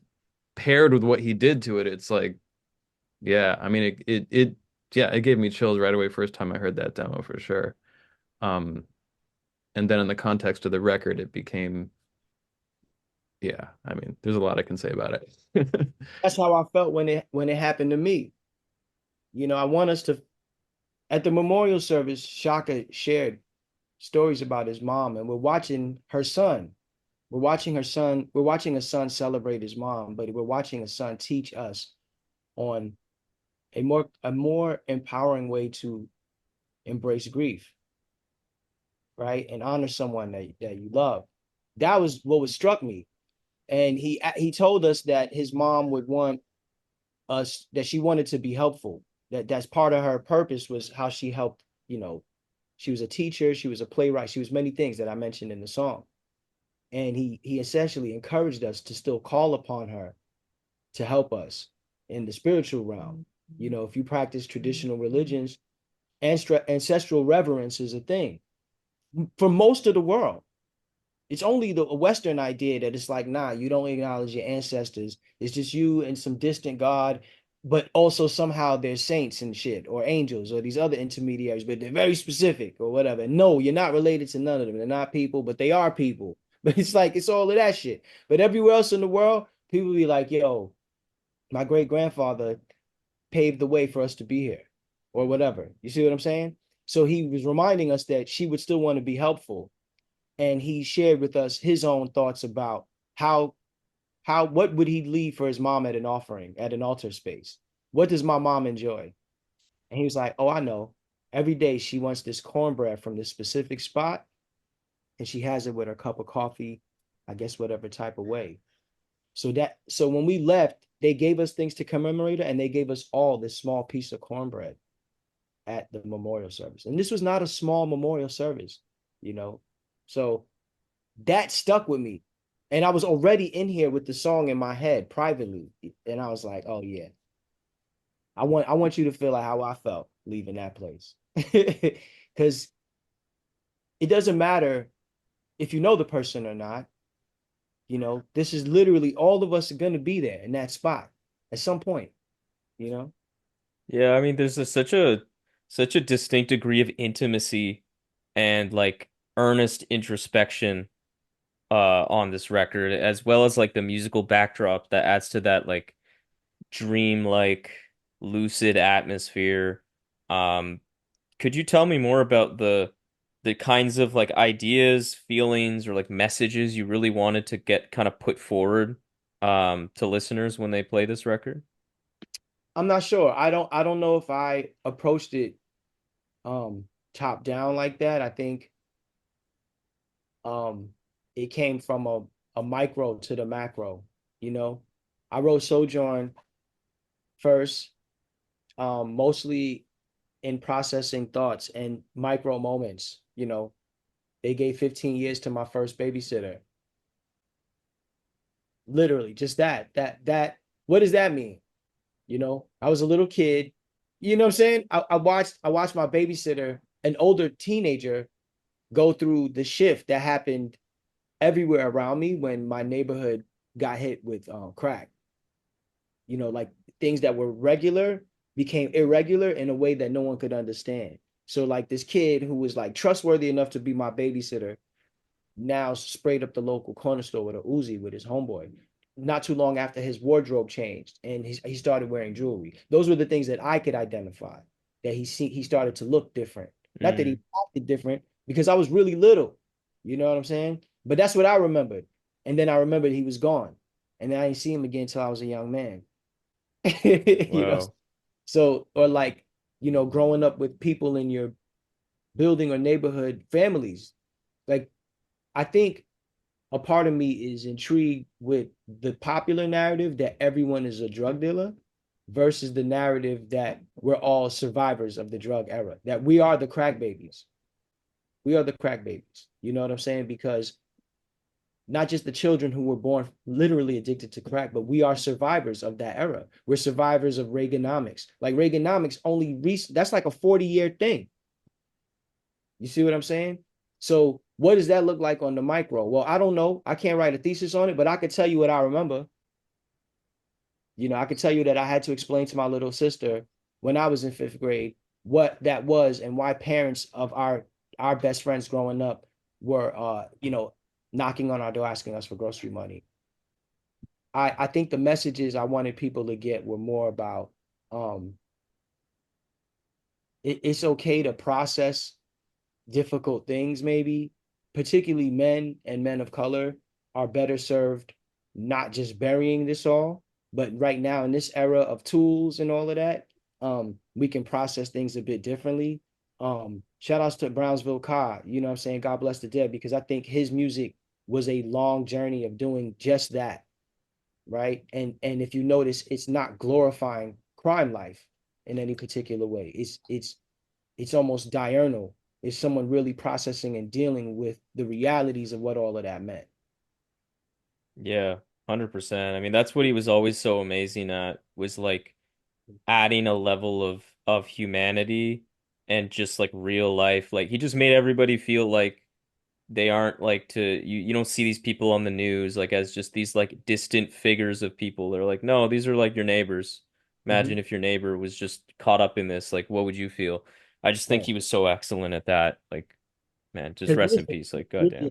paired with what he did to it, it's like, yeah, I mean yeah, it gave me chills right away first time I heard that demo for sure. Um, and then in the context of the record, it became, yeah, I mean, there's a lot I can say about it. That's how I felt when it happened to me. I want us to at the memorial service, Shaka shared stories about his mom, and we're watching her son. We're watching a son celebrate his mom, but we're watching a son teach us on a more empowering way to embrace grief, right? And honor someone that you love. That was what was struck me. And he told us that his mom would want us that she wanted to be helpful. That's part of her purpose was how she helped, she was a teacher, she was a playwright, she was many things that I mentioned in the song. And he essentially encouraged us to still call upon her to help us in the spiritual realm. If you practice traditional religions, ancestral reverence is a thing for most of the world. It's only the Western idea that it's like, nah, you don't acknowledge your ancestors. It's just you and some distant God, but also somehow they're saints and shit, or angels, or these other intermediaries, but they're very specific or whatever. No, you're not related to none of them. They're not people, but they are people. But it's like, it's all of that shit. But everywhere else in the world, people be like, yo, my great grandfather paved the way for us to be here, or whatever. You see what I'm saying? So he was reminding us that she would still want to be helpful, and he shared with us his own thoughts about how what would he leave for his mom at an offering at an altar space. What does my mom enjoy? And he was like, oh, I know, every day she wants this cornbread from this specific spot, and she has it with her cup of coffee, I guess whatever type of way. So when we left, they gave us things to commemorate her, and they gave us all this small piece of cornbread at the memorial service, and this was not a small memorial service, you know so that stuck with me. And I was already in here with the song in my head privately. And I was like, oh yeah, I want you to feel like how I felt leaving that place. Because it doesn't matter if you know the person or not. This is literally all of us are gonna be there in that spot at some point, you know? Yeah, I mean, there's such a distinct degree of intimacy and like earnest introspection on this record, as well as like the musical backdrop that adds to that like dream-like lucid atmosphere. Um, could you tell me more about the kinds of like ideas, feelings, or like messages you really wanted to get kind of put forward to listeners when they play this record? I'm not sure. I don't know if I approached it um top down like that. I think um it came from a micro to the macro, you know. I wrote Sojourn first, mostly in processing thoughts and micro moments. They gave 15 years to my first babysitter. Literally, just that. What does that mean? I was a little kid. You know what I'm saying? I watched my babysitter, an older teenager, go through the shift that happened everywhere around me when my neighborhood got hit with crack. Like things that were regular became irregular in a way that no one could understand. So like this kid who was like trustworthy enough to be my babysitter now sprayed up the local corner store with a Uzi with his homeboy. Not too long after his wardrobe changed and he started wearing jewelry. Those were the things that I could identify. That he started to look different. Not that he Mm, acted different because I was really little. You know what I'm saying? But that's what I remembered. And then I remembered he was gone. And then I didn't see him again until I was a young man. you know, wow. so or like, growing up with people in your building or neighborhood families. Like I think a part of me is intrigued with the popular narrative that everyone is a drug dealer versus the narrative that we're all survivors of the drug era, that we are the crack babies. We are the crack babies. You know what I'm saying? Because not just the children who were born literally addicted to crack, but we are survivors of that era. We're survivors of Reaganomics. Like Reaganomics only that's like a 40-year thing. You see what I'm saying? So what does that look like on the micro? Well, I don't know. I can't write a thesis on it, but I could tell you what I remember. I could tell you that I had to explain to my little sister when I was in fifth grade what that was and why parents of our best friends growing up were knocking on our door asking us for grocery money. I think the messages I wanted people to get were more about um it's okay to process difficult things, maybe, particularly men and men of color are better served not just burying this all, but right now in this era of tools and all of that, we can process things a bit differently. Shout outs to Brownsville Kai, you know what I'm saying? God bless the dead, because I think his music was a long journey of doing just that, right? And if you notice, it's not glorifying crime life in any particular way. It's almost diurnal. Is someone really processing and dealing with the realities of what all of that meant? Yeah, 100%. I mean, that's what he was always so amazing at, was like adding a level of humanity and just like real life. Like he just made everybody feel like they aren't like you don't see these people on the news like as just these like distant figures of people. They're like, no, these are like your neighbors. Mm-hmm. Imagine if your neighbor was just caught up in this, like what would you feel? I just think Right. he was so excellent at that. Like, man, just Because rest in listen, peace. Like, listen, goddamn.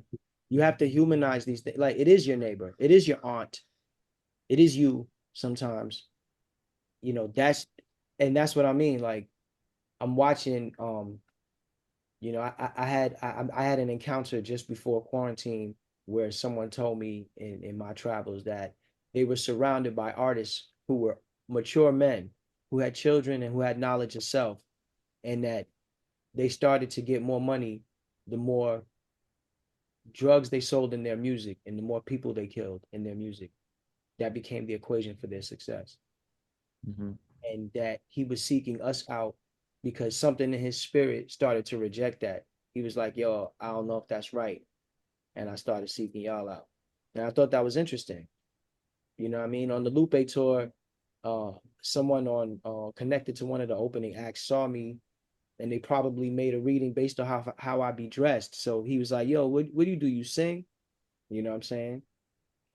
you have to humanize these things. Like it is your neighbor, it is your aunt, it is you sometimes. That's what I mean. Like I'm watching I had an encounter just before quarantine where someone told me in my travels that they were surrounded by artists who were mature men who had children and who had knowledge of self, and that they started to get more money the more drugs they sold in their music and the more people they killed in their music. That became the equation for their success. Hmm. And that he was seeking us out because something in his spirit started to reject that. He was like, yo, I don't know if that's right. And I started seeking y'all out. And I thought that was interesting. You know what I mean? On the Lupe tour, uh, someone on connected to one of the opening acts saw me, and they probably made a reading based on how I be dressed. So he was like, "Yo, what do you do? You sing?" You know what I'm saying?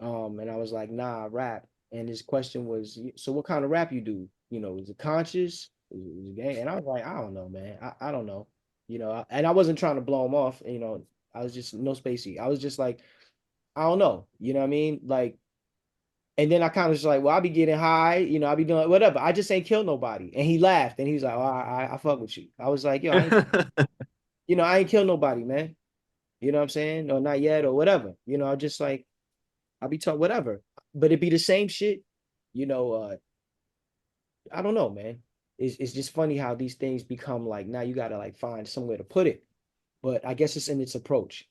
And I was like, "Nah, I rap." And his question was, "So what kind of rap you do? Is it conscious? Is it gay?" And I was like, "I don't know, man. I don't know." And I wasn't trying to blow him off. I was just no spacey. I was just like, I don't know. You know what I mean? Like, and then I kind of just like, well, I'll be getting high, I'll be doing whatever. I just ain't kill nobody. And he laughed and he was like, oh, I fuck with you. I was like, yo, I ain't kill nobody, man. You know what I'm saying? Or not yet, or whatever. I'm just like, I'll be taught whatever. But it'd be the same shit. You know, uh, I don't know, man. It's just funny how these things become like now you gotta like find somewhere to put it. But I guess it's in its approach.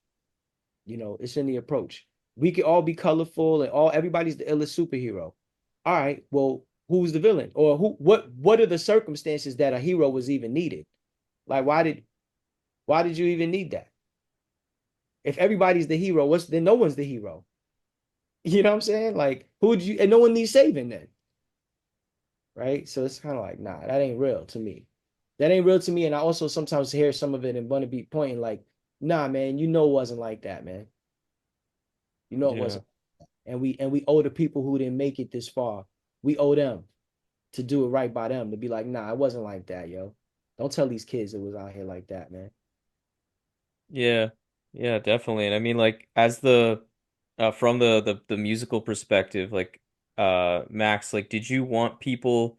It's in the approach. We could all be colorful and everybody's the illest superhero. All right, well, who's the villain? Or what are the circumstances that a hero was even needed? Like why did you even need that? If everybody's the hero, then no one's the hero. You know what I'm saying? Like who would you and no one needs saving then, right? So it's kind of like, nah, that ain't real to me. That ain't real to me. And I also sometimes hear some of it and want to be pointing like, nah, man, it wasn't like that, man. It Yeah. wasn't. And we owe the people who didn't make it this far. We owe them to do it right by them, to be like, nah, it wasn't like that, yo. Don't tell these kids it was out here like that, man. Yeah. Yeah, definitely. And I mean, like, as the from the musical perspective, like, Max, like, did you want people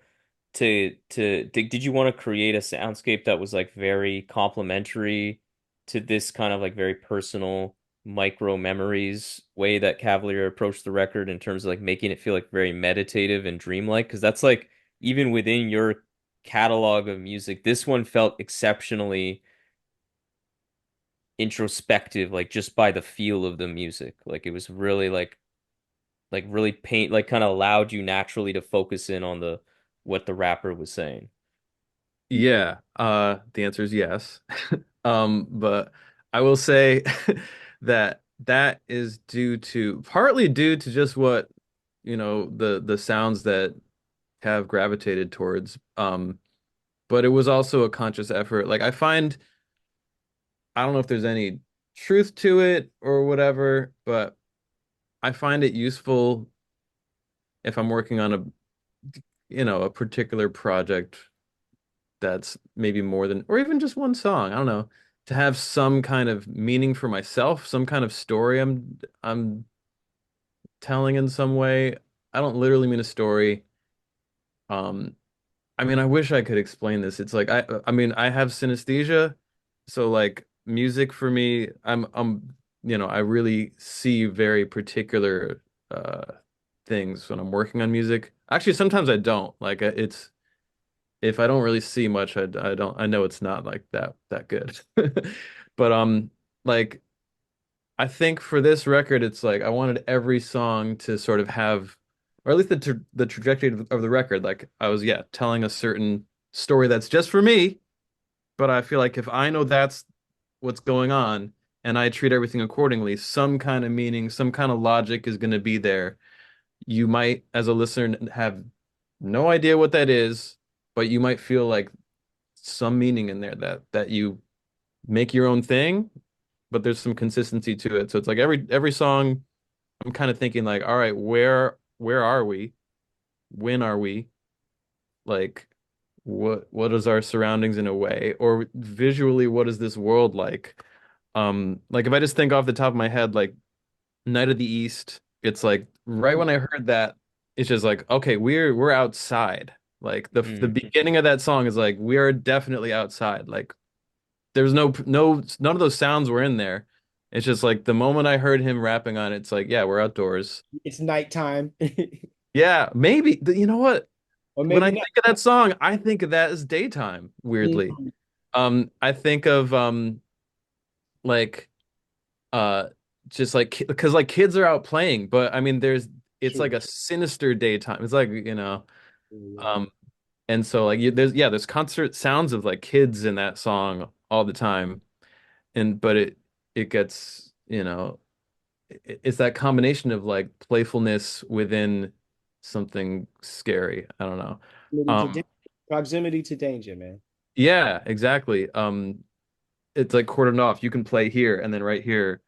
did you want to create a soundscape that was like very complementary to this kind of like very personal micro memories way that Cavalier approached the record, in terms of like making it feel like very meditative and dreamlike? Because that's like, even within your catalog of music, this one felt exceptionally introspective, like just by the feel of the music. Like it was really like really paint, like kind of allowed you naturally to focus in on the what the rapper was saying. Yeah, the answer is yes. But I will say that that is partly due to just what, the sounds that have gravitated towards. But it was also a conscious effort. Like I don't know if there's any truth to it or whatever, but I find it useful if I'm working on a particular project that's maybe more than, or even just one song. I don't know, to have some kind of meaning for myself, some kind of story I'm telling in some way. I don't literally mean a story. Um, I mean, I wish I could explain this. It's like I mean, I have synesthesia, so like music for me, I really see very particular things when I'm working on music. Actually, sometimes I don't. Like it's if I don't really see much, I know it's not like that good. But like I think for this record, it's like I wanted every song to sort of have, or at least the trajectory of the record. Like I was, yeah, telling a certain story that's just for me, but I feel like if I know that's what's going on and I treat everything accordingly, some kind of meaning, some kind of logic is going to be there. You might, as a listener, have no idea what that is, but you might feel like some meaning in there that you make your own thing, but there's some consistency to it. So it's like every song I'm kind of thinking like, all right, where are we? When are we? Like what is our surroundings in a way? Or visually, what is this world like? Like if I just think off the top of my head, like Night of the East, it's like right when I heard that, it's just like, okay, we're outside. Like the Mm. beginning of that song is like we are definitely outside. Like there's none of those sounds were in there. It's just like the moment I heard him rapping on it, it's like, yeah, we're outdoors. It's nighttime. Yeah, maybe. You know what? Or When I maybe not. think of that song, I think of that as daytime, weirdly. Mm, I think of like uh just like because like kids are out playing, but I mean it's like true. a sinister daytime. It's like, Yeah. um and so like there's concert sounds of like kids in that song all the time. And but it gets, it's that combination of like playfulness within something scary. I don't know. Um, Proximity to danger, man. yeah, exactly. It's like cordoned off. You can play here, and then right here,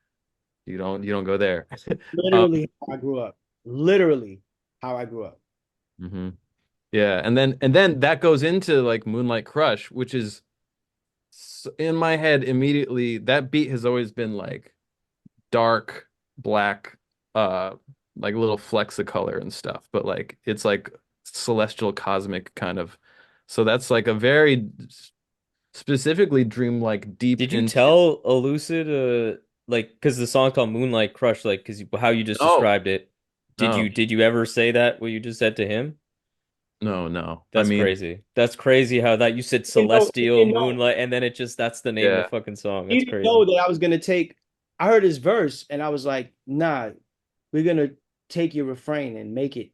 you don't go there. Um, Literally how I grew up. Literally how I grew up. mhm. Yeah, and then that goes into like Moonlight Crush, which is in my head immediately. That beat has always been like dark black, uh like little flecks of color and stuff, but like it's like celestial cosmic kind of, so that's like a very specifically dreamlike deep Did you into. tell Elucid, like, because the song's called Moonlight Crush, like, because how you just No, described it? Did no, you ever say that what you just said to him? no, I That's mean, crazy. That's crazy how that you said He celestial didn't know. moonlight, and then it just that's the name of the yeah. fucking song. He That's didn't know crazy. that I was gonna take. I heard his verse and I was like, nah, we're gonna take your refrain and make it.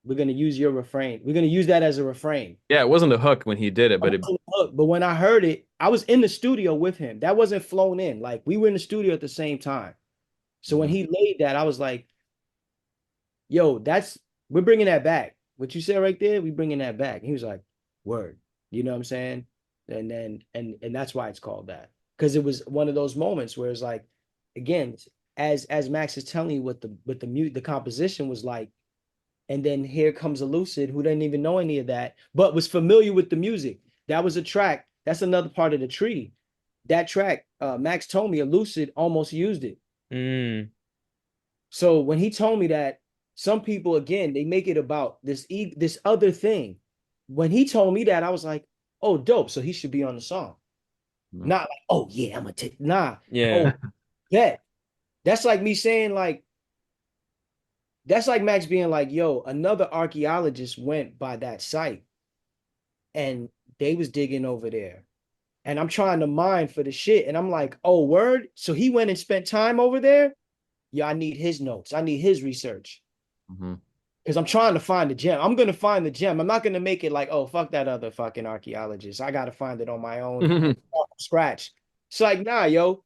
We're gonna use your refrain. We're gonna use that as a refrain. Yeah, it wasn't a hook when he did it, I but it. wasn't hooked, but when I heard it, I was in the studio with him. That wasn't flown in. Like we were in the studio at the same time. So when Mhm, he laid that, I was like, yo, we're bringing that back. What you said right there, we bringing that back. And he was like, word. You know what I'm saying? And then and that's why it's called that. Because it was one of those moments where it's like, again, as Max is telling you what the composition was like, and then here comes a Lucid who didn't even know any of that, but was familiar with the music. That was a track. That's another part of the tree. That track, Max told me a Lucid almost used it. Mm. So when he told me that, some people again they make it about this other thing. When he told me that, I was like, oh, dope. So he should be on the song. mhm. Not like, oh yeah, I'm gonna take nah. Yeah. Oh, bet. That's like me saying like that's like Max being like, yo, another archaeologist went by that site and they was digging over there. And I'm trying to mine for the shit. And I'm like, oh, word. So he went and spent time over there. Yeah, I need his notes. I need his research. Mhm. Because I'm trying to find the gem. I'm gonna find the gem. I'm not gonna make it like, oh, fuck that other fucking archaeologist. I gotta find it on my own, scratch. It's like, nah, yo,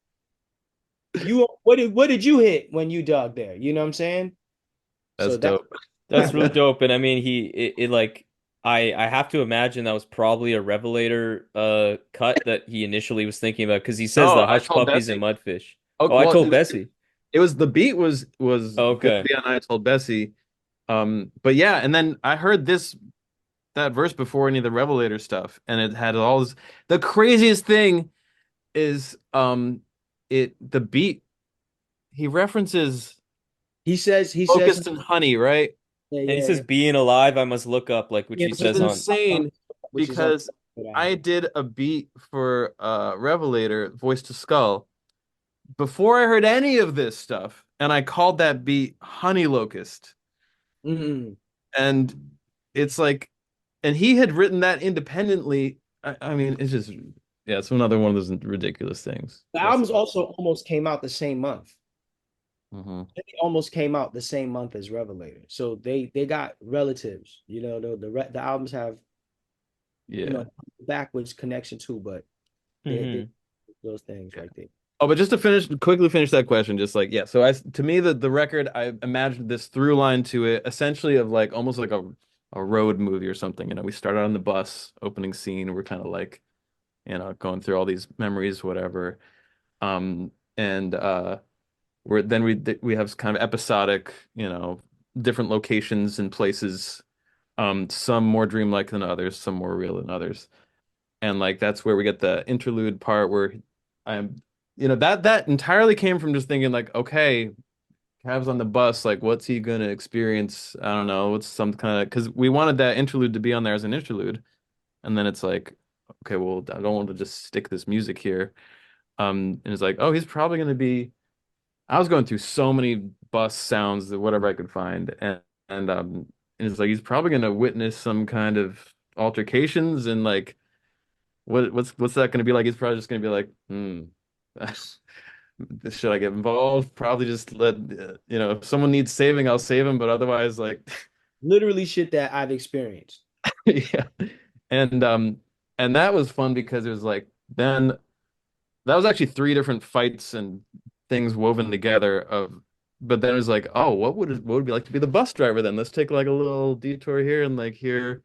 what did you hit when you dug there? You know what I'm saying? That's So that's dope. That's real dope. And I mean, it like I have to imagine that was probably a Revelator cut that he initially was thinking about because he says No, the I hush told puppies and Bessie. mudfish. Oh, Oh, I well, told Bessie. it was the beat was gonna Okay. be on I told Bessie. But yeah, and then I heard that verse before any of the Revelator stuff, and it had all this. The craziest thing is the beat he references he says locust and honey, right? yeah, And he yeah, says yeah. being alive, I must look up, like which Yeah, he Which is says on. insane which is on because that I album. did a beat for Revelator, Voice to Skull, before I heard any of this stuff, and I called that beat Honey Locust. Mm. And it's like, and he had written that independently. I mean, it's just, yeah, it's another one of those ridiculous things. The That's albums also almost came out the same month. hmm They almost came out the same month as Revelator. So they got relatives. You know, the albums have, you Yeah. know, backwards connection too, but they Hmm. those things right there. Oh, but just to quickly finish that question, just like, yeah. So to me, the record, I imagined this through line to it, essentially of like almost like a road movie or something. You know, we start out on the bus, opening scene. We're kind of like, going through all these memories, whatever. And where then we have kind of episodic, different locations and places, some more dreamlike than others, some more real than others. And like that's where we get the interlude part where I'm that entirely came from just thinking like, okay, Cav's on the bus, like what's he gonna experience? I don't know, what's some kind of, because we wanted that interlude to be on there as an interlude. And then it's like, okay, well, I don't want to just stick this music here. And it's like, oh, he's probably gonna be, I was going through so many bus sounds that whatever I could find, and it's like he's probably gonna witness some kind of altercations, and like what's that gonna be like? He's probably just gonna be like, should I get involved? Probably just let if someone needs saving, I'll save him, but otherwise, like, Literally shit that I've experienced. yeah, and and that was fun because it was like then that was actually three different fights and things woven together of, but then it was like, oh, what would it be like to be the bus driver then? Let's take like a little detour here and like hear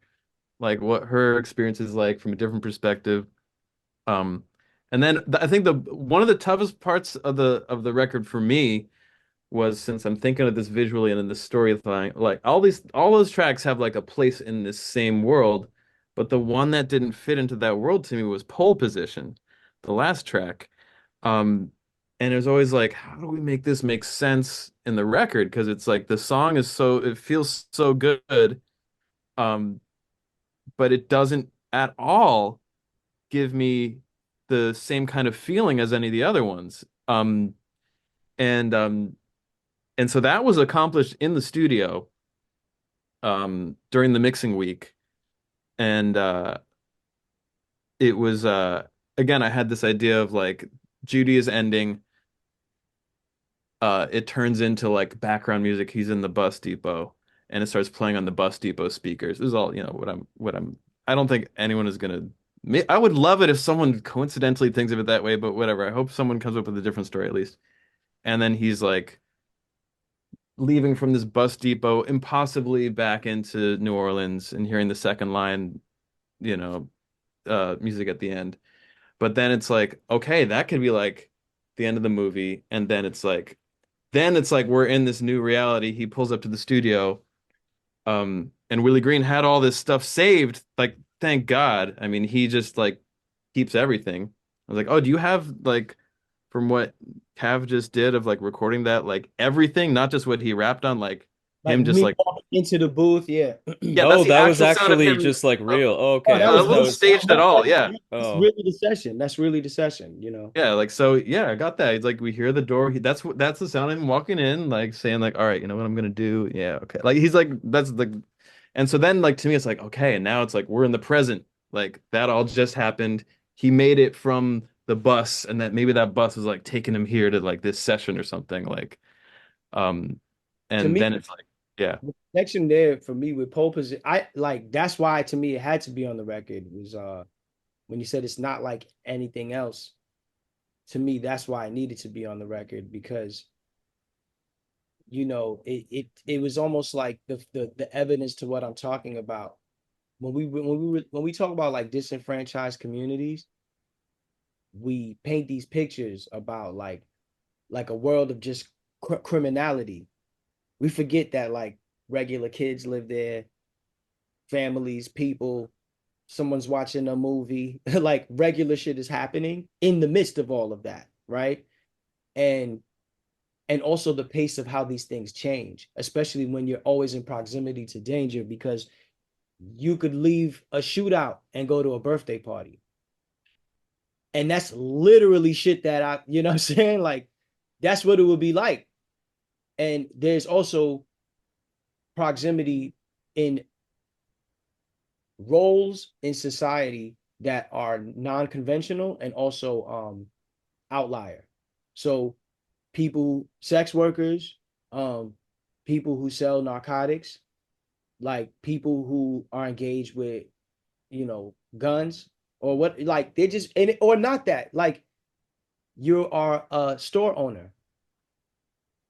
like what her experience is like from a different perspective. Um, and then I think the one of the toughest parts of the record for me was, since I'm thinking of this visually and in the storyline, like all those tracks have like a place in this same world, but the one that didn't fit into that world to me was Pole Position, the last track. Um, and it was always like, how do we make this make sense in the record? Because it's like the song is it feels so good, um, but it doesn't at all give me the same kind of feeling as any of the other ones. And and so that was accomplished in the studio during the mixing week. And it was again, I had this idea of like Judy is ending. It turns into like background music. He's in the bus depot and it starts playing on the bus depot speakers. This is all, I don't think anyone is gonna I would love it if someone coincidentally thinks of it that way, but whatever. I hope someone comes up with a different story at least. And then he's like leaving from this bus depot, impossibly back into New Orleans and hearing the second line, you know, music at the end. But then it's like, okay, that could be like the end of the movie. And then it's like we're in this new reality. He pulls up to the studio, and Willie Green had all this stuff saved. Like, thank God. I mean, he just like keeps everything. I was like, oh, do you have like from what Cav just did of like recording that, like everything, not just what he rapped on, like Like him just me like, walking into the booth, yeah. yeah, that's Oh, the that was actual sound of actually him. just like Uh, real. Oh, Oh, okay, that it was that wasn't was. staged at all. Yeah. that's Oh, really the session. That's really the session, you know. Yeah, like so. Yeah, I got that. It's like we hear the door. That's the sound of him walking in, like saying, like, "All right, you know what I'm gonna do." Yeah, okay. Like he's like that's the, and so then like to me it's like okay, and now it's like we're in the present. Like that all just happened. He made it from the bus, and that maybe that bus was like taking him here to like this session or something. Like, um, To and me, then it's like, yeah, the connection there for me with pole position, I like that's why to me it had to be on the record was when you said it's not like anything else. to me, that's why it needed to be on the record because it was almost like the evidence to what I'm talking about. When we talk about like disenfranchised communities, we paint these pictures about like a world of just criminality. We forget that like regular kids live there, families, people, someone's watching a movie, like regular shit is happening in the midst of all of that, right? And and also the pace of how these things change, especially when you're always in proximity to danger, because you could leave a shootout and go to a birthday party. And that's literally shit that you know what I'm saying? Like, that's what it would be like. And there's also proximity in roles in society that are non-conventional and also outlier. So sex workers, people who sell narcotics, like people who are engaged with, guns or what, like they just, or not that, like you are a store owner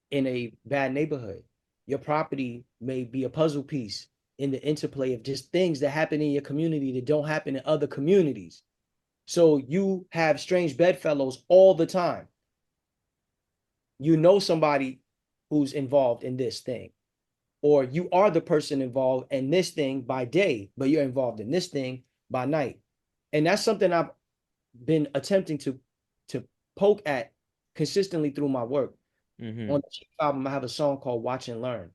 in a bad neighborhood. Your property may be a puzzle piece in the interplay of just things that happen in your community that don't happen in other communities. So you have strange bedfellows all the time. You know somebody who's involved in this thing, or you are the person involved in this thing by day, but you're involved in this thing by night. And that's something I've been attempting to poke at consistently through my work. Mm-hmm. On the Chief album, I have a song called Watch and Learn.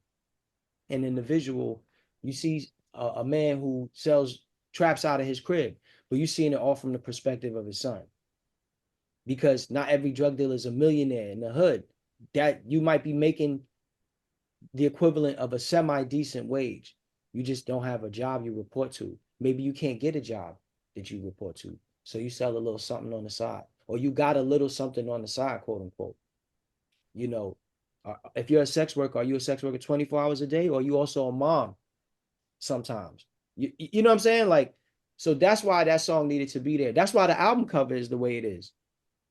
And in the visual, you see a man who sells traps out of his crib, but you're seeing it all from the perspective of his son. Because not every drug dealer is a millionaire in the hood. That you might be making the equivalent of a semi-decent wage. You just don't have a job you report to. Maybe you can't get a job that you report to. So you sell a little something on the side, or you got a little something on the side, quote unquote. You know, if you're a sex worker, are you a sex worker 24 hours a day, or are you also a mom sometimes? You know what I'm saying? Like, so that's why that song needed to be there. That's why the album cover is the way it is.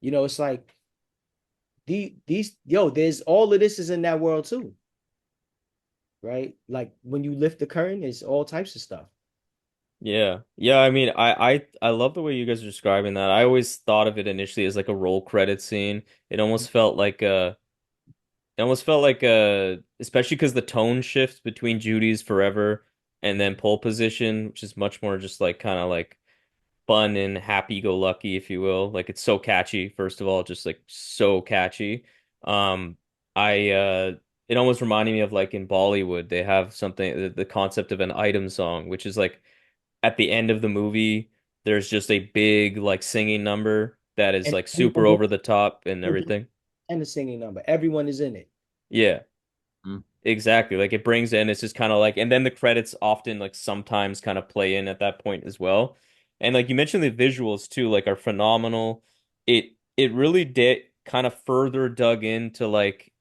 It's like there's all of this is in that world too, right? Like when you lift the curtain, it's all types of stuff. Yeah. Yeah, I mean, I love the way you guys are describing that. I always thought of it initially as like a roll credit scene. It almost felt like especially because the tone shift between Judy's Forever and then Pole Position, which is much more just like kind of like fun and happy-go-lucky, if you will. Like it's so catchy, first of all, just like so catchy. Um, I It almost reminded me of like in Bollywood, they have something the concept of an item song, which is like at the end of the movie, there's just a big like singing number that is And like super everyone over the top and everything. and the singing number. Everyone is in it. Yeah. Mm. Exactly. Like it brings in, it's just kind of like, and then the credits often like sometimes kind of play in at that point as well. And like you mentioned, the visuals too, like are phenomenal. It really did kind of further dug into like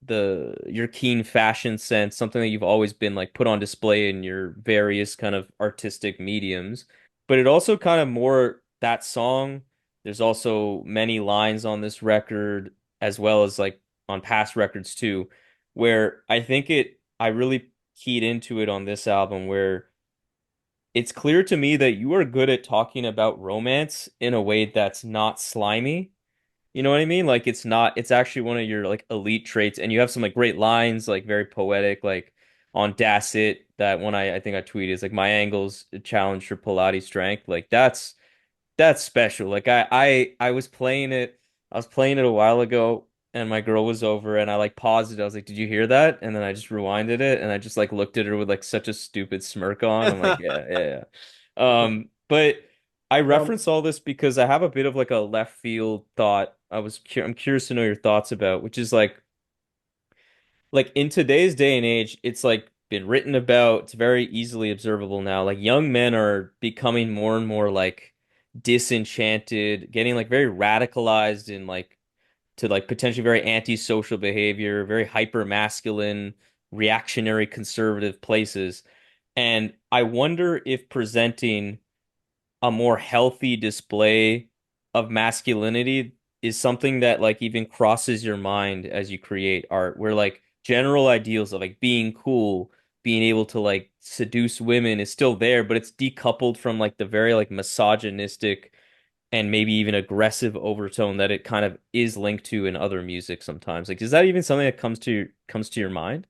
your keen fashion sense, something that you've always been like put on display in your various kind of artistic mediums. But it also kind of more that song. There's also many lines on this record, as well as like on past records too where I really keyed into it on this album where it's clear to me that you are good at talking about romance in a way that's not slimy. You know what I mean? Like it's actually one of your like elite traits and you have some like great lines, like very poetic, like on Das It, that one I think I tweeted is like my angles challenge your Pilates strength. Like that's special. Like I was playing it. I was playing it a while ago and my girl was over and I like paused it. I was like, "Did you hear that?" And then I just rewinded it and I just like looked at her with like such a stupid smirk on. I'm like, "Yeah, yeah, yeah." But I No, reference all this because I have a bit of like a left field thought. I'm curious to know your thoughts about, which is like in today's day and age, it's like been written about. It's very easily observable now. Like young men are becoming more and more like disenchanted, getting like very radicalized in like to like potentially very antisocial behavior, very hyper masculine, reactionary conservative places. And I wonder if presenting a more healthy display of masculinity is something that like even crosses your mind as you create art, where like general ideals of like being cool, being able to like seduce women is still there, but it's decoupled from like the very like misogynistic and maybe even aggressive overtone that it kind of is linked to in other music sometimes. Like, is that even something that comes to your mind?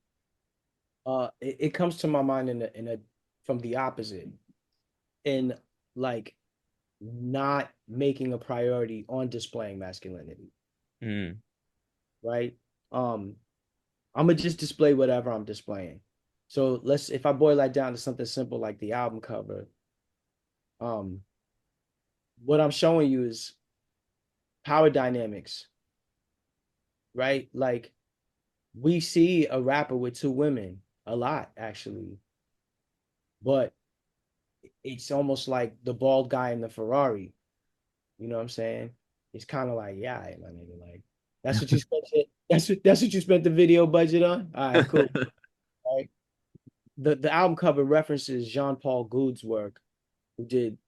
It comes to my mind in a from the opposite, in like not making a priority on displaying masculinity, Mm. right? Um, I'm gonna just display whatever I'm displaying. So let's if I boil that down to something simple like the album cover, um, what I'm showing you is power dynamics, right? Like we see a rapper with two women a lot, actually, but it's almost like the bald guy in the Ferrari. You know what I'm saying? It's kind of like, yeah, my nigga, like that's what you spent it. That's what you spent the video budget on. All right, cool. All right. The album cover references Jean Paul Gould's work, who did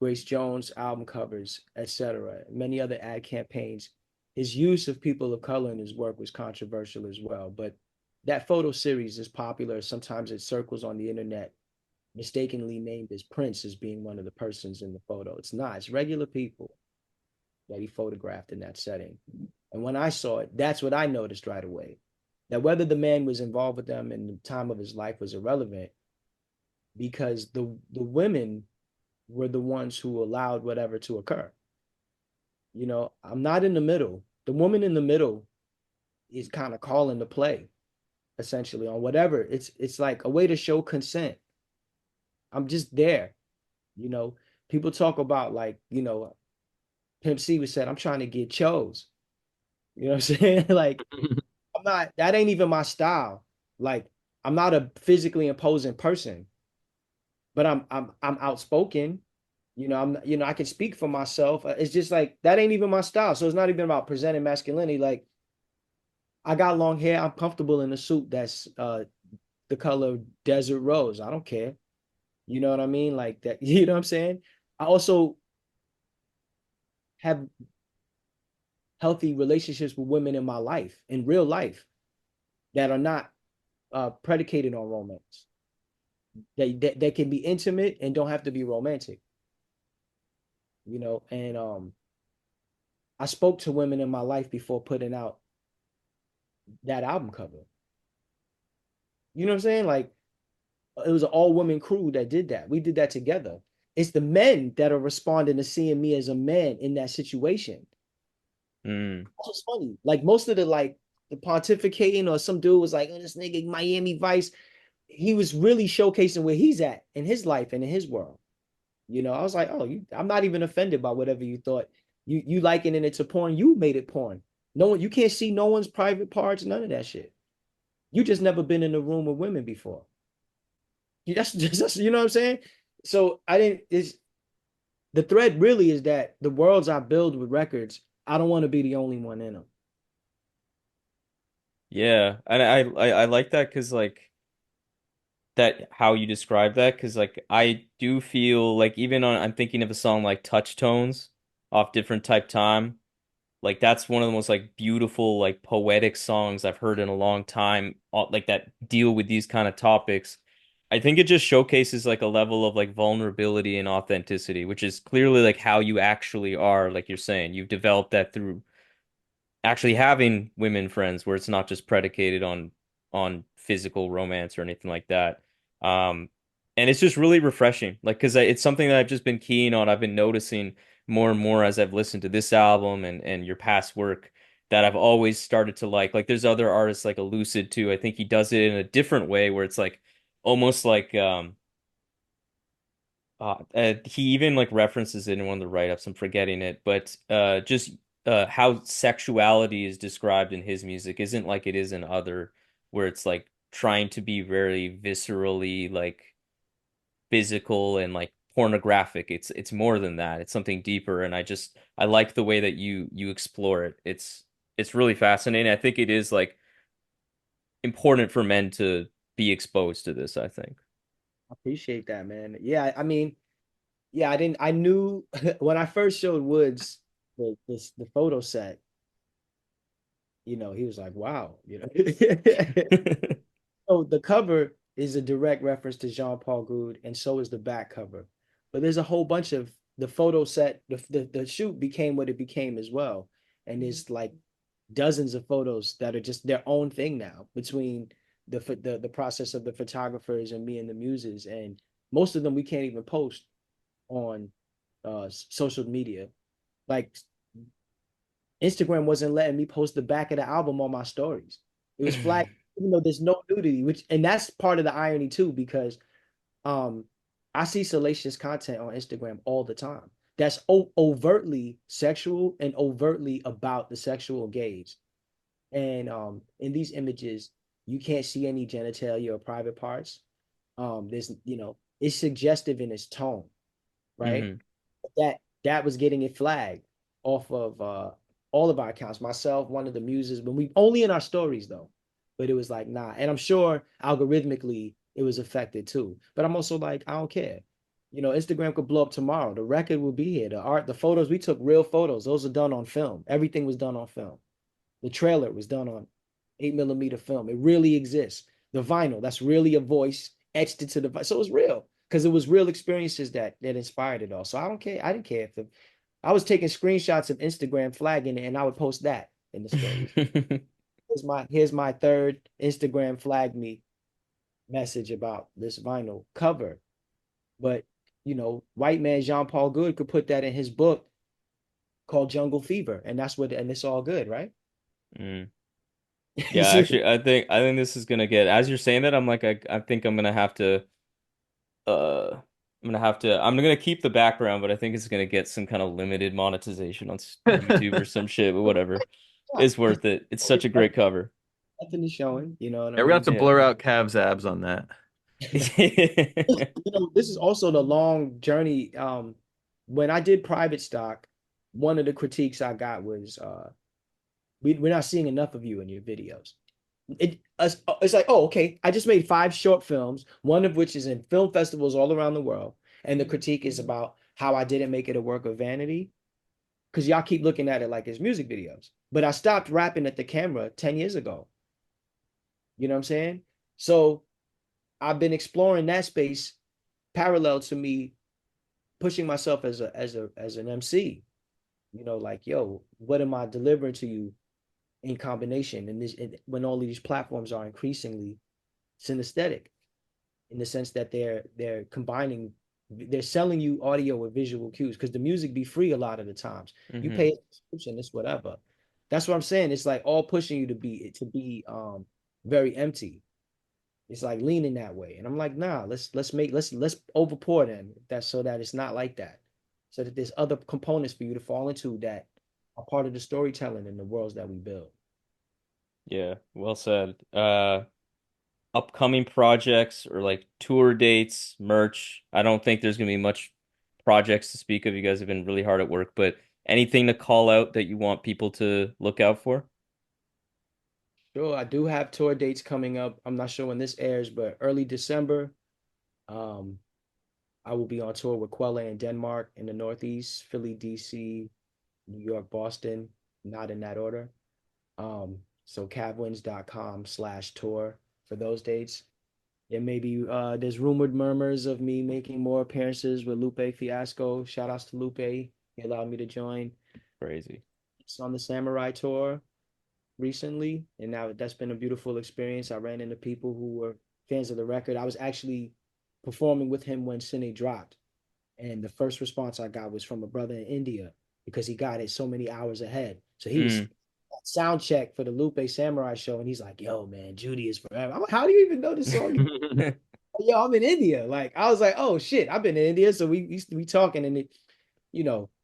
Grace Jones album covers, etc. Many other ad campaigns. His use of people of color in his work was controversial as well. But that photo series is popular. Sometimes it circles on the internet, mistakenly named as Prince as being one of the persons in the photo. It's not. It's regular people that he photographed in that setting. And when I saw it, that's what I noticed right away. That whether the man was involved with them in the time of his life was irrelevant because the women were the ones who allowed whatever to occur. You know, I'm not in the middle. The woman in the middle is kind of calling the play essentially on whatever. It's like a way to show consent. I'm just there. You know, people talk about like, Pimp C was said, I'm trying to get chose. You know what I'm saying? Like, I'm not, that ain't even my style. Like, I'm not a physically imposing person, but I'm outspoken. I can speak for myself. It's just like that ain't even my style. So it's not even about presenting masculinity. Like I got long hair. I'm comfortable in a suit that's the color of desert rose. I don't care. You know what I mean? Like that. You know what I'm saying? I also have healthy relationships with women in my life, in real life, that are not predicated on romance. That can be intimate and don't have to be romantic. And I spoke to women in my life before putting out that album cover. You know what I'm saying? Like it was an all woman crew that did that. We did that together. It's the men that are responding to seeing me as a man in that situation. Mm. That's what's funny. Like most of the pontificating or some dude was like, oh, this nigga Miami Vice. He was really showcasing where he's at in his life and in his world. I was like, oh, I'm not even offended by whatever you thought. You likening it to porn. You made it porn. No one, you can't see no one's private parts, none of that shit. You just never been in a room with women before. That's you know what I'm saying? So I didn't it's the thread really is that the worlds I build with records, I don't want to be the only one in them. Yeah, and I like that because like that how you describe that because like I do feel like even on I'm thinking of a song like Touch Tones off Different Type Time. Like that's one of the most like beautiful like poetic songs I've heard in a long time like that deal with these kind of topics. I think it just showcases like a level of like vulnerability and authenticity, which is clearly like how you actually are, like you're saying. You've developed that through actually having women friends where it's not just predicated on physical romance or anything like that. Um, and it's just really refreshing, like because it's something that I've just been keen on. I've been noticing more and more as I've listened to this album and your past work that I've always started to like. Like there's other artists like Elucid too. I think he does it in a different way where it's like almost like he even like references it in one of the write-ups. I'm forgetting it, but just how sexuality is described in his music isn't like it is in other, where it's like trying to be very viscerally like physical and like pornographic. It's more than that. It's something deeper, and I like the way that you explore it. It's really fascinating. I think it is like important for men to be exposed to this, I think. I appreciate that, man. Yeah, I mean, yeah, I knew when I first showed Woods the photo set, he was like, wow, So the cover is a direct reference to Jean-Paul Goude, and so is the back cover. But there's a whole bunch of the photo set, the shoot became what it became as well. And there's like dozens of photos that are just their own thing now between the process of the photographers and me and the muses. And most of them we can't even post on social media. Like Instagram wasn't letting me post the back of the album on my stories. It was flagged, even though there's no nudity, and that's part of the irony too, because um I see salacious content on Instagram all the time. That's overtly sexual and overtly about the sexual gaze. And in these images, you can't see any genitalia or private parts. There's, it's suggestive in its tone, right? Hmm. That was getting it flagged off of all of our accounts. Myself, one of the muses, but we only in our stories though. But it was like, nah. And I'm sure algorithmically it was affected too. But I'm also like, I don't care. Instagram could blow up tomorrow. The record will be here. The art, the photos, we took real photos. Those are done on film. Everything was done on film. The trailer was done on 8 millimeter film. It really exists. The vinyl, that's really a voice etched into the, so it was real because it was real experiences that inspired it all. So I don't care. I didn't care if I was taking screenshots of Instagram flagging it, and I would post that in the stories. Here's my third Instagram flag me message about this vinyl cover. But white man Jean-Paul Good could put that in his book called Jungle Fever, and and it's all good, right? Mm. Yeah, actually, I think this is gonna get. As you're saying that, I'm like, I think I'm gonna have to. I'm gonna keep the background, but I think it's gonna get some kind of limited monetization on YouTube or some shit. But whatever, it's worth it. It's such a great cover. Nothing is showing, you know what I Yeah, we have mean? to Yeah. blur out Cav's abs on that. This is also the long journey. When I did private stock, one of the critiques I got was we're not seeing enough of you in your videos. It's like, oh, okay, I just made 5 short films, one of which is in film festivals all around the world, and the critique is about how I didn't make it a work of vanity because y'all keep looking at it like it's music videos. But I stopped rapping at the camera 10 years ago. You know what I'm saying? So I've been exploring that space parallel to me pushing myself as an MC. Like, yo, what am I delivering to you in combination? When all these platforms are increasingly synesthetic in the sense that they're selling you audio with visual cues because the music be free a lot of the times. You Hmm. pay a subscription, it's whatever. That's what I'm saying. It's like all pushing you to be very empty. It's like leaning that way. And I'm like, nah, let's overpour them. That's so that it's not like that. So that there's other components for you to fall into that are part of the storytelling in the worlds that we build. Yeah, well said. Upcoming projects or like tour dates, merch. I don't think there's gonna be much projects to speak of. You guys have been really hard at work, but anything to call out that you want people to look out for? Sure, I do have tour dates coming up. I'm not sure when this airs, but early December, um, I will be on tour with Quella in Denmark in the Northeast, Philly, DC, New York, Boston, not in that order. So cavwins.com/tour for those dates. There may be there's rumored murmurs of me making more appearances with Lupe Fiasco. Shout outs to Lupe. He allowed me to join. Crazy. It's on the Samurai tour recently, and now that's been a beautiful experience. I ran into people who were fans of the record. I was actually performing with him when CINE dropped, and the first response I got was from a brother in India because he got it so many hours ahead. So he was Mm. sound check for the Lupe Samurai show, and he's like, "Yo, man, Judy is forever." I'm like, "How do you even know this song?" Yo, I'm in India. Like, I was like, "Oh shit, I've been in India," so we talking, and it.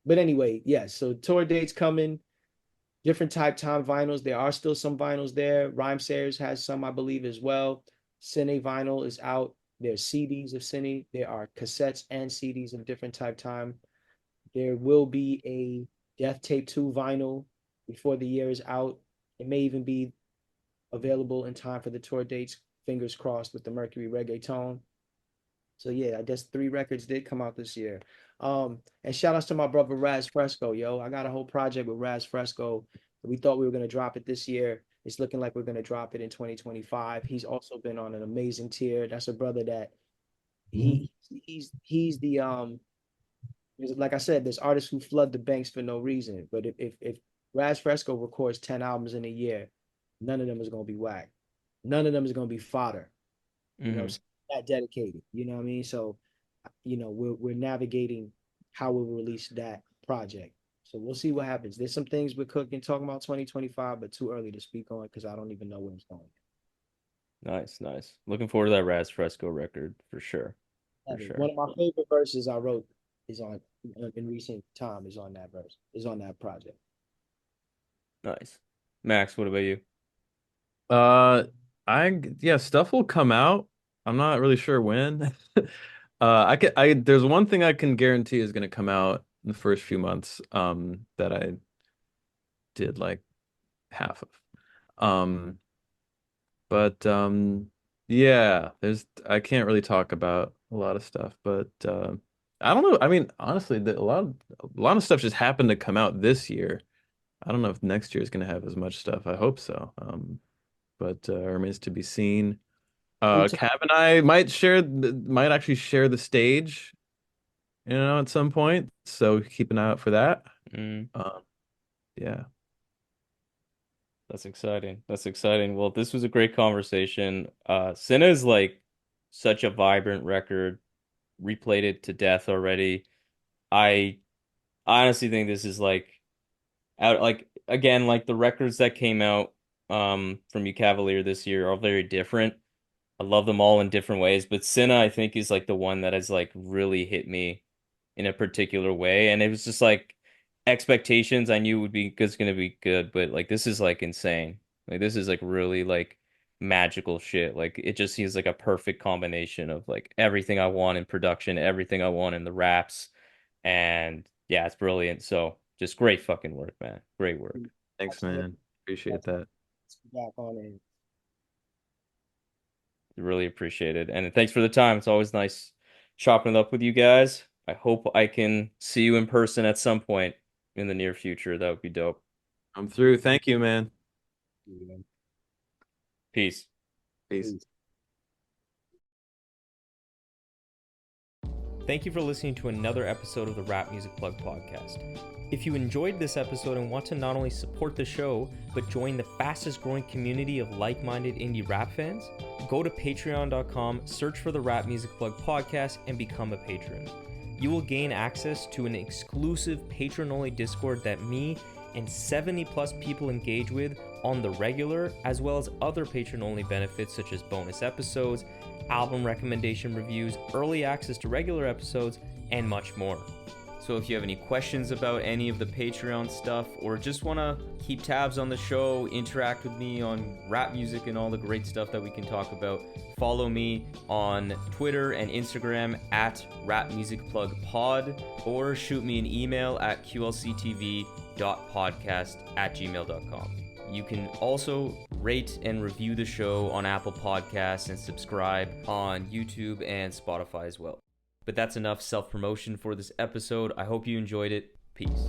But anyway, yeah. So tour dates coming, different type time vinyls. There are still some vinyls there. Rhyme Sayers has some, I believe, as well. CINE vinyl is out. There's CDs of CINE. There are cassettes and CDs of different type time. There will be a Death Tape 2 vinyl before the year is out. It may even be available in time for the tour dates. Fingers crossed with the Mercury reggae tone. So yeah, I guess 3 records did come out this year. And shout outs to my brother Raz Fresco, yo. I got a whole project with Raz Fresco. We thought we were gonna drop it this year. It's looking like we're gonna drop it in 2025. He's also been on an amazing tier. That's a brother that he's the like I said, there's artists who flood the banks for no reason. But if Raz Fresco records 10 albums in a year, none of them is gonna be whack. None of them is gonna be fodder. You know, that dedicated. You know what I mean? So, we're navigating how we'll release that project. So we'll see what happens. There's some things we're cooking, talking about 2025, but too early to speak on because I don't even know where it's going. Nice, nice. Looking forward to that Raz Fresco record for sure. For sure. One of my favorite verses I wrote is on in recent time is on that verse, is on that project. Nice. Max, what about you? Yeah, stuff will come out. I'm not really sure when. There's one thing I can guarantee is gonna come out in the first few months, that I did like half of. But yeah, I can't really talk about a lot of stuff, but I don't know. I mean, honestly, a lot of stuff just happened to come out this year. I don't know if next year is gonna have as much stuff. I hope so. But remains to be seen. Cav and I might actually share the stage, at some point. So keep an eye out for that. Yeah. That's exciting. That's exciting. Well, this was a great conversation. CINE is like such a vibrant record. Replayed it to death already. I honestly think this is like out like again like the records that came out from you Cavalier this year are very different. I love them all in different ways, but CINE I think is like the one that has like really hit me in a particular way, and it was just like expectations I knew would be gonna be good, but like this is like insane. Like this is like really like magical shit. Like it just seems like a perfect combination of like everything I want in production, everything I want in the raps, and yeah, it's brilliant. So just great fucking work, man. Great work. Thanks, man. Appreciate that. Back on it. Really appreciate it. And thanks for the time. It's always nice chopping it up with you guys. I hope I can see you in person at some point in the near future. That would be dope. I'm through. Thank you, man. Peace. Peace. Thank you for listening to another episode of the Rap Music Plug podcast. If you enjoyed this episode and want to not only support the show, but join the fastest growing community of like-minded indie rap fans, go to patreon.com, search for the Rap Music Plug podcast, and become a patron. You will gain access to an exclusive patron-only Discord that me and 70 plus people engage with on the regular, as well as other patron-only benefits such as bonus episodes, album recommendation reviews, early access to regular episodes, and much more. So if you have any questions about any of the Patreon stuff, or just want to keep tabs on the show, interact with me on rap music and all the great stuff that we can talk about, follow me on Twitter and Instagram at rapmusicplugpod, or shoot me an email at qlctv.podcast@gmail.com. You can also rate and review the show on Apple Podcasts and subscribe on YouTube and Spotify as well. But that's enough self-promotion for this episode. I hope you enjoyed it. Peace.